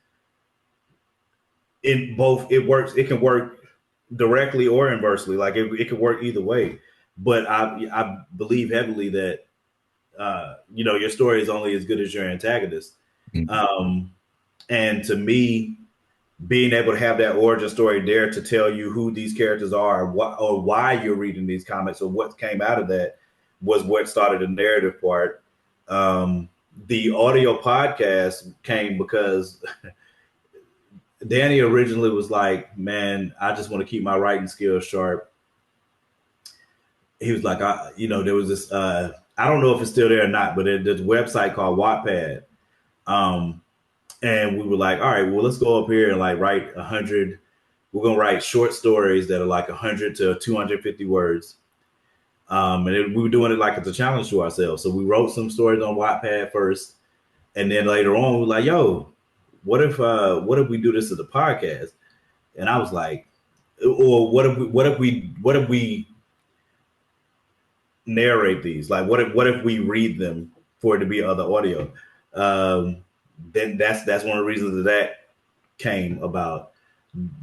in both. It can work directly or inversely. Like, it can work either way. but I believe heavily that your story is only as good as your antagonist. Mhm. And to me, being able to have that origin story there to tell you who these characters are, or why you're reading these comics, or what came out of that, was what started the narrative part. The audio podcast came because Danny originally was like, "Man, I just want to keep my writing skills sharp." He was like, there was this. I don't know if it's still there or not, but there's a website called Wattpad. Um, and we were like, all right, well, let's go up here and like write 100. We're gonna write short stories that are like 100 to 250 words. We were doing it like it's a challenge to ourselves. So we wrote some stories on Wattpad first, and then later on, we were like, yo, what if we do this as a podcast? And I was like, or what if we narrate these? Like, what if we read them for it to be other audio? Um, then that's one of the reasons that came about.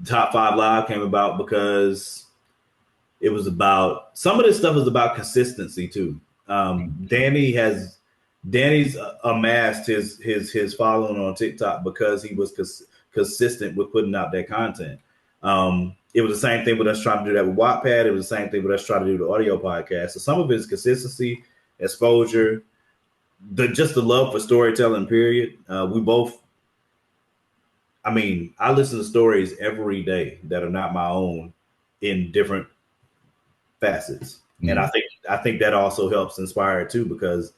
Top 5 Live came about because it was about, some of this stuff is about consistency too. Danny's amassed his following on TikTok because he was consistent with putting out that content. It was the same thing with us trying to do that with Wattpad. It was the same thing with us trying to do the audio podcast. So some of it is consistency, exposure, just the love for storytelling. Period. We both. I mean, I listen to stories every day that are not my own in different facets, and I think that also helps inspire it too. Because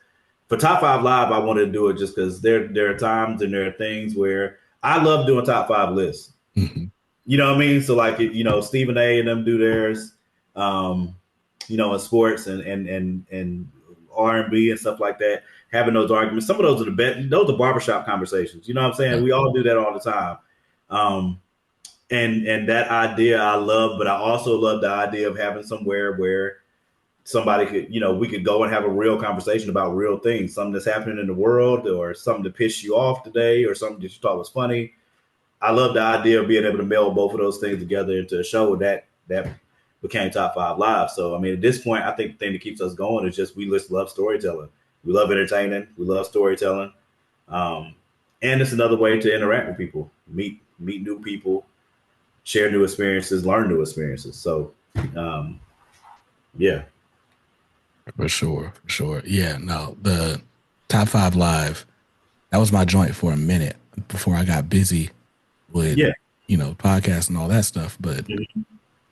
for Top 5 Live, I wanted to do it just because there are times and there are things where I love doing top 5 lists. Mm-hmm. You know what I mean? So like, Stephen A and them do theirs, in sports and R&B and stuff like that, having those arguments. Some of those are the best. Those are barbershop conversations. You know what I'm saying? We all do that all the time. And that idea I love, but I also love the idea of having somewhere where somebody could, we could go and have a real conversation about real things, something that's happening in the world, or something to piss you off today, or something that you thought was funny. I love the idea of being able to meld both of those things together into a show that became Top 5 Live. So, I mean, at this point, I think the thing that keeps us going is just we just love storytelling. We love entertaining. We love storytelling. And it's another way to interact with people, meet new people, share new experiences, learn new experiences. So, yeah. For sure. Yeah, no, the Top 5 Live, that was my joint for a minute before I got busy with, podcasts and all that stuff. But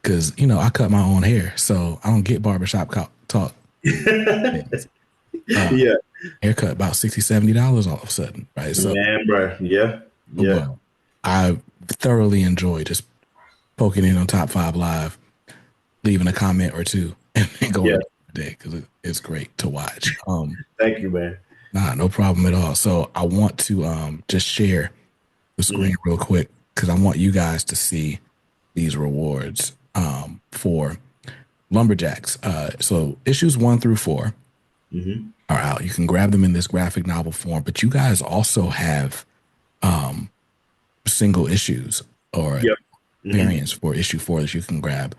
because, I cut my own hair, so I don't get barbershop talk. Yeah. Haircut about $60, $70 all of a sudden, right? So, man, bro. Yeah. But I thoroughly enjoy just poking in on Top 5 Live, leaving a comment or two, and then going day because it's great to watch. Thank you, man. Nah, no problem at all. So I want to just share the screen real quick because I want you guys to see these rewards for Lumberjacks. So issues 1 through 4 are out. You can grab them in this graphic novel form, but you guys also have single issues or variants for issue 4 that you can grab.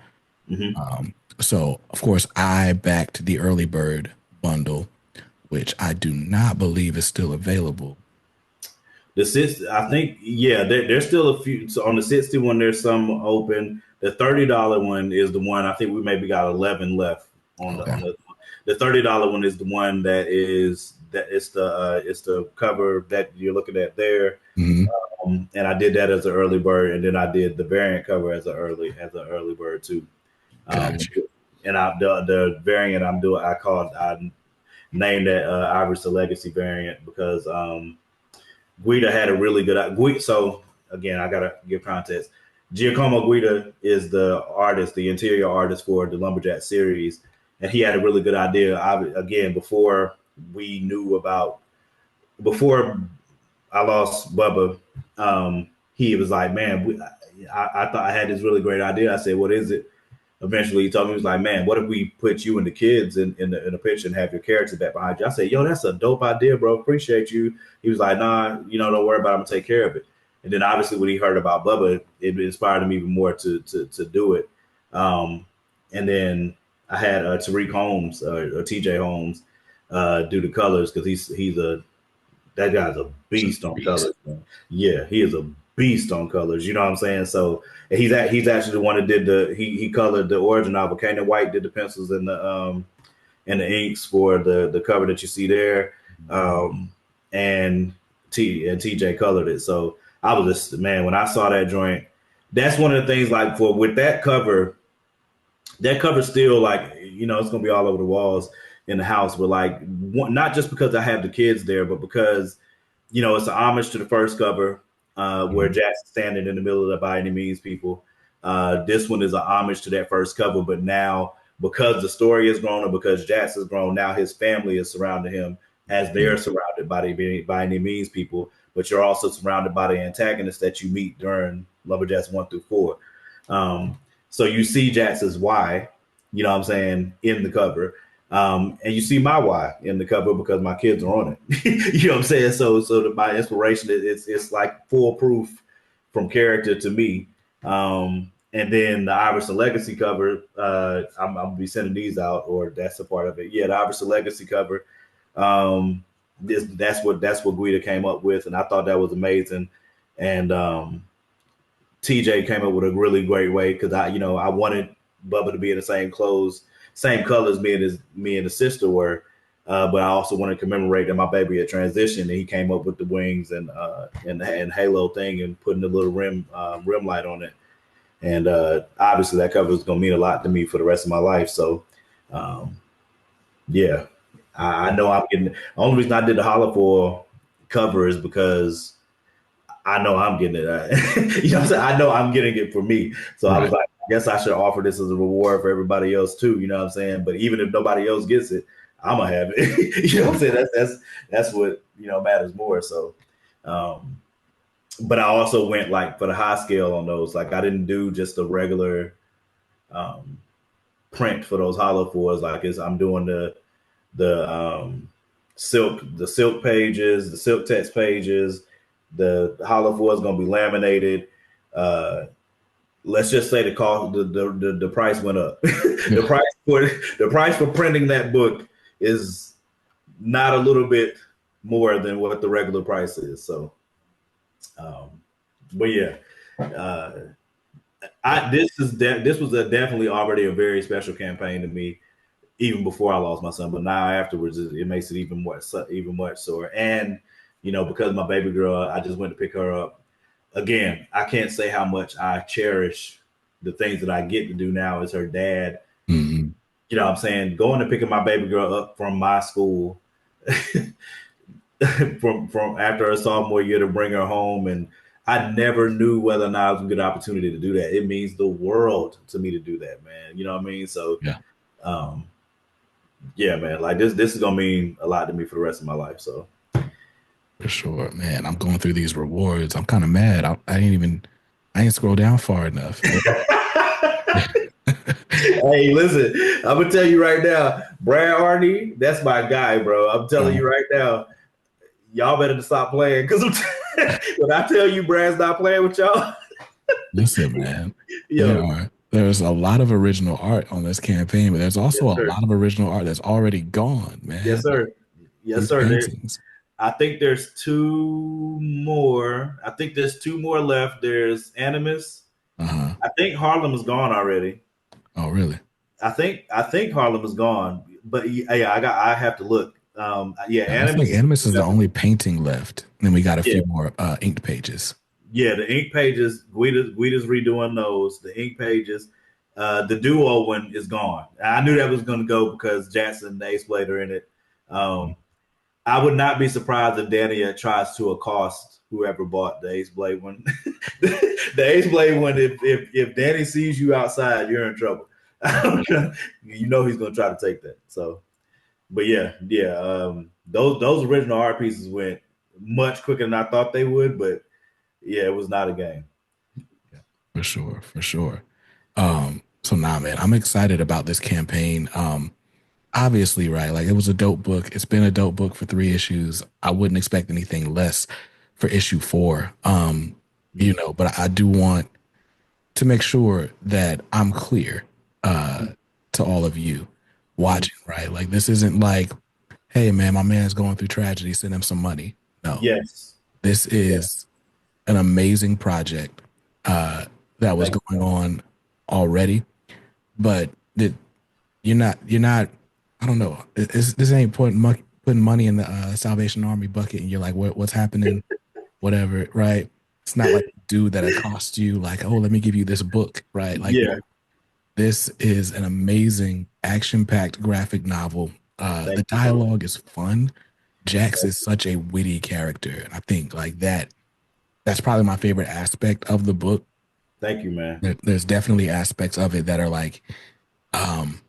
So, of course, I backed the early bird bundle, which I do not believe is still available. I think, there's still a few. So on the 60 one, there's some open. The $30 one is the one. I think we maybe got 11 left on the $30 one is the one it's the cover that you're looking at there. And I did that as an early bird, and then I did the variant cover as an early bird too. And the variant I named that Iverson Legacy variant because Guida had a really good. So again, I gotta give context. Giacomo Guida is the interior artist for the Lumberjack series, and he had a really good idea. Before I lost Bubba, he was like, "Man, I thought I had this really great idea." I said, "What is it?" Eventually, he told me, he was like, "Man, what if we put you and the kids in the picture and have your character back behind you?" I said, "Yo, that's a dope idea, bro. Appreciate you." He was like, "Nah, don't worry about it. I'm gonna take care of it." And then obviously when he heard about Bubba, it inspired him even more to do it. And then I had Tariq Holmes or TJ Holmes do the colors because he's a that guy's a beast on colors. Man. Yeah, he is a beast on colors. You know what I'm saying? So he's actually the one that did he colored the origin novel. Kanan White did the pencils and the inks for the cover that you see there, and TJ colored it. So I was just man when I saw that joint. That's one of the things like for with that cover. That cover still like it's gonna be all over the walls in the house, but like not just because I have the kids there, but because it's an homage to the first cover where Jackson's standing in the middle of the By Any Means People. This one is an homage to that first cover, but now because the story has grown and because Jackson's grown, now his family is surrounding him as they're surrounded by Any Means People, but you're also surrounded by the antagonists that you meet during Lumberjacks 1 through 4. So you see Jackson's why, you know what I'm saying, in the cover. And you see my why in the cover because my kids are on it. You know what I'm saying? So my inspiration it's like foolproof from character to me. And then the Iverson Legacy cover, I'm gonna be sending these out, or that's a part of it. Yeah, the Iverson Legacy cover. That's what Guida came up with, and I thought that was amazing. And TJ came up with a really great way because I wanted Bubba to be in the same clothes, same colors me and his sister were, but I also wanted to commemorate that my baby had transitioned, and he came up with the wings and halo thing and putting the little rim light on it, and obviously that cover is gonna mean a lot to me for the rest of my life. So, yeah, I know I'm getting. The only reason I did the Hollow Foil cover is because I know I'm getting it. You know what I'm saying? I know I'm getting it for me. So I was like, I guess I should offer this as a reward for everybody else too. You know what I'm saying? But even if nobody else gets it, I'm gonna have it. You know what I'm saying? That's what matters more. So, but I also went like for the high scale on those. Like I didn't do just a regular print for those hollow fours. Like I'm doing the silk pages, the silk text pages. The hollow foil is going to be laminated. Let's just say the price went up. the price for printing that book is not a little bit more than what the regular price is. So, but yeah, this was definitely already a very special campaign to me, even before I lost my son. But now afterwards, it makes it even much sore. And because my baby girl, I just went to pick her up. Again, I can't say how much I cherish the things that I get to do now as her dad. Mm-hmm. You know what I'm saying? Going and picking my baby girl up from my school from after her sophomore year to bring her home. And I never knew whether or not it was a good opportunity to do that. It means the world to me to do that, man. You know what I mean? So, yeah, man, like this is going to mean a lot to me for the rest of my life. So. For sure, man. I'm going through these rewards. I'm kind of mad. I ain't scroll down far enough. Hey, listen, I'm gonna tell you right now, Brad Hardy, that's my guy, bro. I'm telling you right now, y'all better stop playing because when I tell you Brad's not playing with y'all. Listen, man. There's a lot of original art on this campaign, but there's also a lot of original art that's already gone, man. Yes, sir. Yes, sir. I think there's two more. I think there's two more left. There's Animus. I think Harlem is gone already. Oh, really? I think Harlem is gone. But yeah, I have to look. Animus. I think Animus is the only painting left. And then we got a few more inked pages. Yeah, the ink pages. Guida's redoing those. The ink pages. The duo one is gone. I knew that was going to go because Jackson and Ace Blade are in it. I would not be surprised if Danny tries to accost whoever bought the Ace Blade one. The Ace Blade one, if Danny sees you outside, you're in trouble. He's going to try to take that. So, but yeah. Those original art pieces went much quicker than I thought they would, but yeah, it was not a game. For sure. So nah, man, I'm excited about this campaign. Obviously, right? Like it was a dope book. It's been a dope book for 3 issues. I wouldn't expect anything less for issue 4. But I do want to make sure that I'm clear to to all of you watching, right? Like this isn't like, hey man, my man's going through tragedy, send him some money. No, Yes. this Yeah. is an amazing project uh, that was Thank going on already, but you're not. I don't know. This ain't putting money in the Salvation Army bucket, and you're like, what's happening? Whatever, right? It's not like dude that it cost you, like, oh, let me give you this book, right? Like, Yeah. this is an amazing action-packed graphic novel. The Thank you, bro. dialogue is fun. Jax is such a witty character, and I think like that's probably my favorite aspect of the book. Thank you, man. There's definitely aspects of it that are like um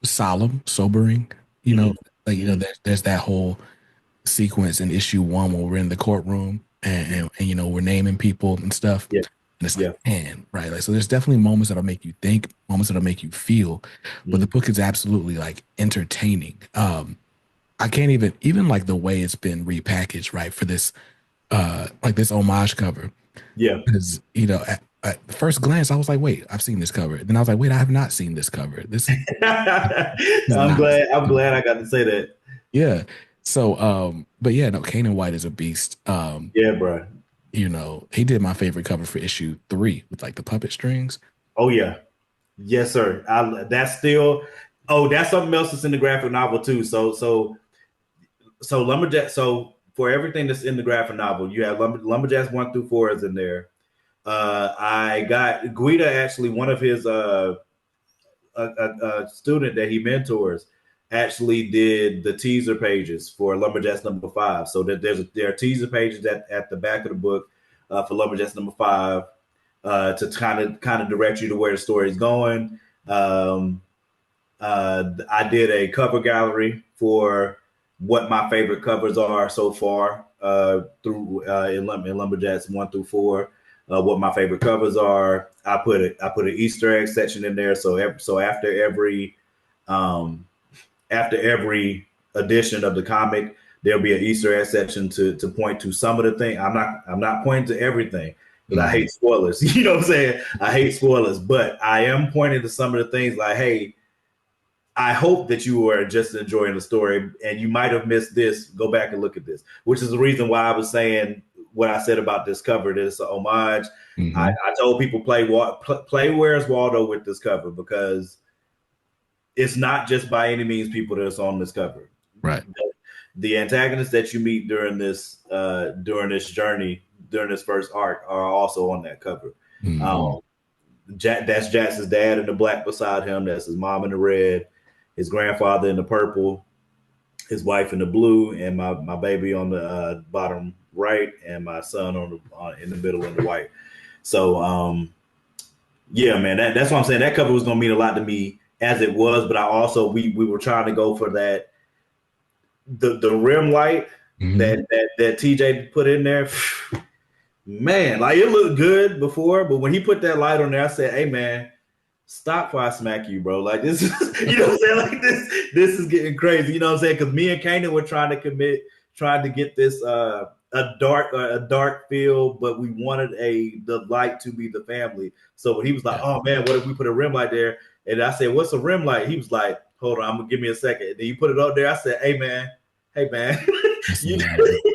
solemn, sobering, you know, Mhm. like Mhm. there's that whole sequence in issue one where we're in the courtroom and we're naming people and stuff. Yeah. And it's like, Yeah. man, right? Like, so there's definitely moments that'll make you think, moments that'll make you feel, but the Mhm. book is absolutely like entertaining. I can't even like the way it's been repackaged, right? For this like this homage cover. Yeah. Because, at first glance, I was like, wait, I've seen this cover. Then I was like, wait, I have not seen this cover. This is I'm not. glad. I'm glad I got to say that. Yeah. So, but yeah, no, Kanan White is a beast. Yeah, bro. He did my favorite cover for issue three with like the puppet strings. Oh yeah. Yes, sir. That's still. Oh, that's something else that's in the graphic novel too. So lumberjack. So for everything that's in the graphic novel, you have lumberjacks 1 through 4 is in there. I got Guida actually one of his a student that he mentors actually did the teaser pages for Lumberjacks number 5. So that there are teaser pages at the back of the book for Lumberjacks number 5 to kind of direct you to where the story is going. I did a cover gallery for what my favorite covers are so far through in Lumberjacks 1 through 4. What my favorite covers are. I put an Easter egg section in there. So um, after every edition of the comic, there'll be an Easter egg section to point to some of the things. I'm not pointing to everything because I Mhm. hate spoilers. You know what I'm saying? I hate spoilers, but I am pointing to some of the things like, hey, I hope that you are just enjoying the story and you might have missed this. Go back and look at this, which is the reason why I was saying what I said about this cover. This a homage. Mhm. I told people play Where's Waldo with this cover because it's not just by any means people that's on this cover. Right. The antagonists that you meet during this journey, during this first arc, are also on that cover. Mhm. Um, that's Jackson's dad in the black beside him. That's his mom in the red, his grandfather in the purple, his wife in the blue, and my baby on the bottom right, and my son in the middle in the white. So yeah, man, that's what I'm saying. That cover was gonna mean a lot to me as it was, but I also we were trying to go for that the rim light Mhm. that TJ put in there. Man, like it looked good before, but when he put that light on there, I said, "Hey, man, stop before I smack you, bro. Like this is, you know what I'm saying? Like this is getting crazy. You know what I'm saying? Because me and Kanan were trying to get this a dark feel, but we wanted the light to be the family. So when he was like, Yeah. "Oh man, what if we put a rim light there?" And I said, "What's a rim light?" He was like, "Hold on, I'm gonna give me a second." And then you put it up there. I said, hey man, you,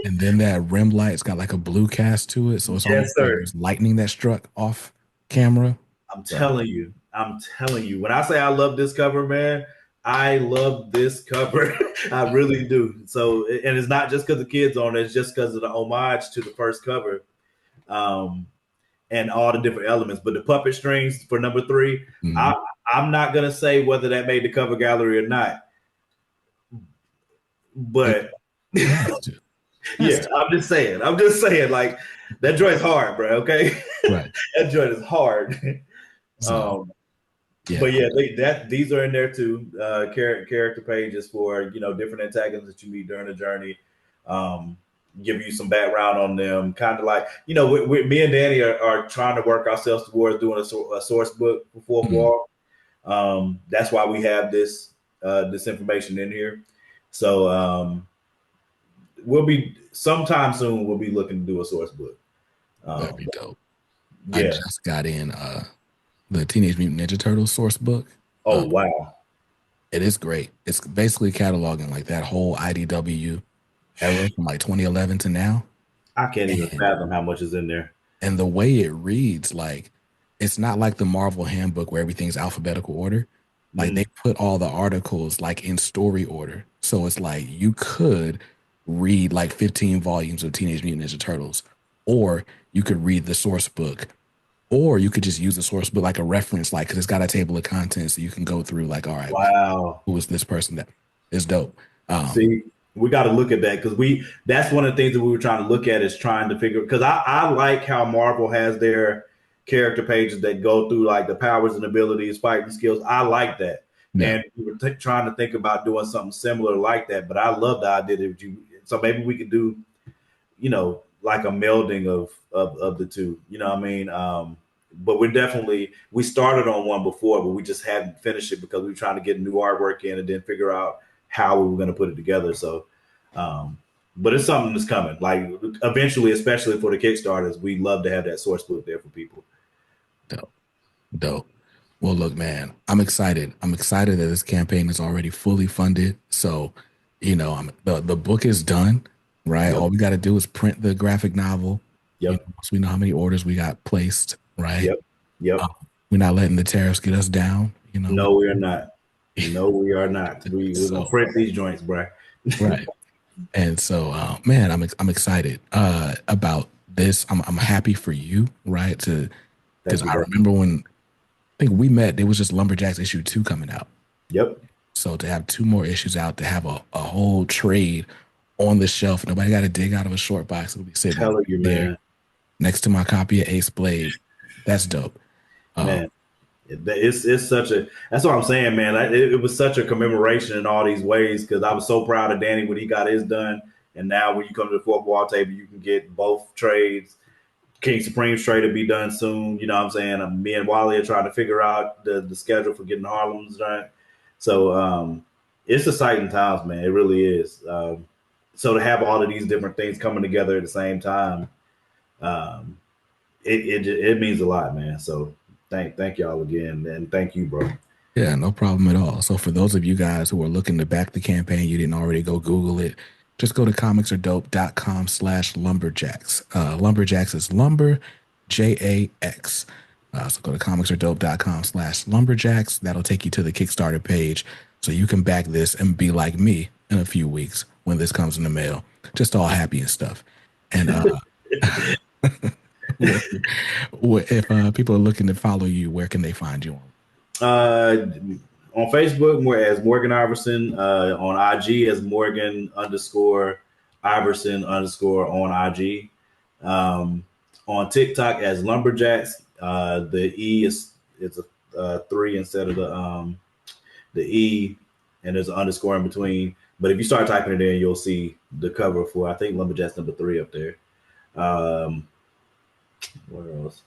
And then that rim light's got like a blue cast to it, so it's yes almost like sir. there's lightning that struck off camera. I'm Bro. telling you, When I say I love this cover, man, I love this cover. I really do. So, and it's not just because the kids on it; it's just because of the homage to the first cover, um, and all the different elements. But the puppet strings for number 3, Mhm. I, I'm not gonna say whether that made the cover gallery or not, It, but it has to. It has yeah, to. I'm just saying. I'm just saying, like that joint's hard, bro. Okay, Right. that joint is hard. So Um, yeah. but yeah, these are in there too. Character pages for different antagonists that you meet during the journey. Um, give you some background on them, kind of like me and Danny are trying to work ourselves towards doing a source book for Fourth Mhm. Wall. That's why we have this information in here. So we'll be sometime soon. We'll be looking to do a source book. That'd Um, be dope. I yeah. just got in the Teenage Mutant Ninja Turtles source book. Oh wow. It is great. It's basically cataloging like that whole IDW era from like 2011 to now. I can't even And fathom how much is in there. the way it reads, like it's not like the Marvel handbook where everything's alphabetical order. Like Mm. they put all the articles like in story order. So it's like you could read like 15 volumes of Teenage Mutant Ninja Turtles, or you could read the source book, or you could just use the source book like a reference, like because it's got a table of contents so you can go through like, all right, well, Wow. who is this person that is dope? See, we got to look at that because that's one of the things that we were trying to look at is trying to figure because I like how Marvel has their character pages that go through like the powers and abilities, fighting skills. I like that. Yeah, And we were trying to think about doing something similar like that, but I love the idea that so maybe we could do, like a melding of the two, you know what I mean? But we started on one before, but we just hadn't finished it because we were trying to get new artwork in and then figure out how we were going to put it together. So, um, but it's something that's coming. Like eventually, especially for the Kickstarters, we love to have that source book there for people. dope, dope. Well, look, man, I'm excited. I'm excited that this campaign is already fully funded. So, the book is done, right? Yep. All we got to do is print the graphic novel. Yep. So we know how many orders we got placed, right? Yep. Yep. We're not letting the tariffs get us down. No, we are not. No, we are not. We're gonna So print these joints, bro. right. And so, man, I'm excited about this. I'm happy for you, right? Because Thank you, I bro. remember when I think we met, there was just Lumberjacks issue 2 coming out. Yep. So to have 2 more issues out, to have a whole trade on the shelf, nobody got to dig out of a short box. It'll be sitting Telling you, there man. next to my copy of Ace Blade. That's dope. Man, it's such a that's what I'm saying, man. It was such a commemoration in all these ways because I was so proud of Danny when he got his done, and now when you come to the fourth wall table, you can get both trades. King Supreme's trade will be done soon. You know what I'm saying? Me and Wally are trying to figure out the schedule for getting Harlem's done. So it's exciting times, man. It really is. So to have all of these different things coming together at the same time, um, it means a lot, man. So thank y'all again, and thank you, bro. Yeah, no problem at all. So for those of you guys who are looking to back the campaign, you didn't already go Google it, just go to comicsaredope.com/lumberjacks. Lumberjacks is lumber, JAX. So go to comicsaredope.com/lumberjacks. That'll take you to the Kickstarter page so you can back this and be like me in a few weeks when this comes in the mail. Just all happy and stuff. And if people are looking to follow you, where can they find you on? On Facebook, more as Morgan Iverson. On IG as Morgan_Iverson_ on IG. On TikTok as Lumberjacks. The E is a 3 instead of the E, and there's an underscore in between. But if you start typing it in, you'll see the cover for I think Lumberjacks #3 up there. Where else?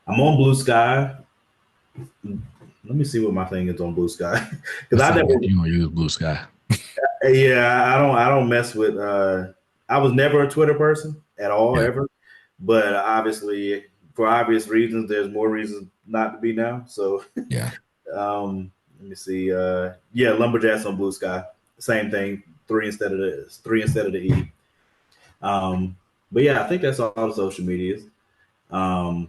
I'm on Blue Sky. Let me see what my thing is on Blue Sky because I never. You don't use Blue Sky. Yeah, I don't mess with. I was never a Twitter person at all ever, but obviously for obvious reasons, there's more reasons not to be now. So Yeah. let me see. Yeah, Lumberjacks on Blue Sky, same thing. 3 instead of the E. But yeah, I think that's all the social medias. Or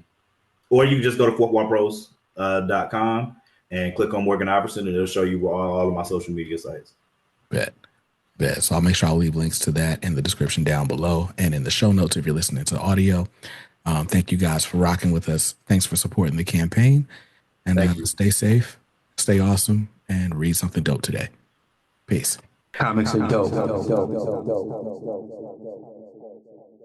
you can just go to fortwallpros.com and click on Morgan Iverson, and it'll show you all of my social media sites. Bet. So I'll make sure I'll leave links to that in the description down below and in the show notes if you're listening to audio. Thank you guys for rocking with us. Thanks for supporting the campaign. And stay safe, stay awesome, and read something dope today. Peace. Comics are dope.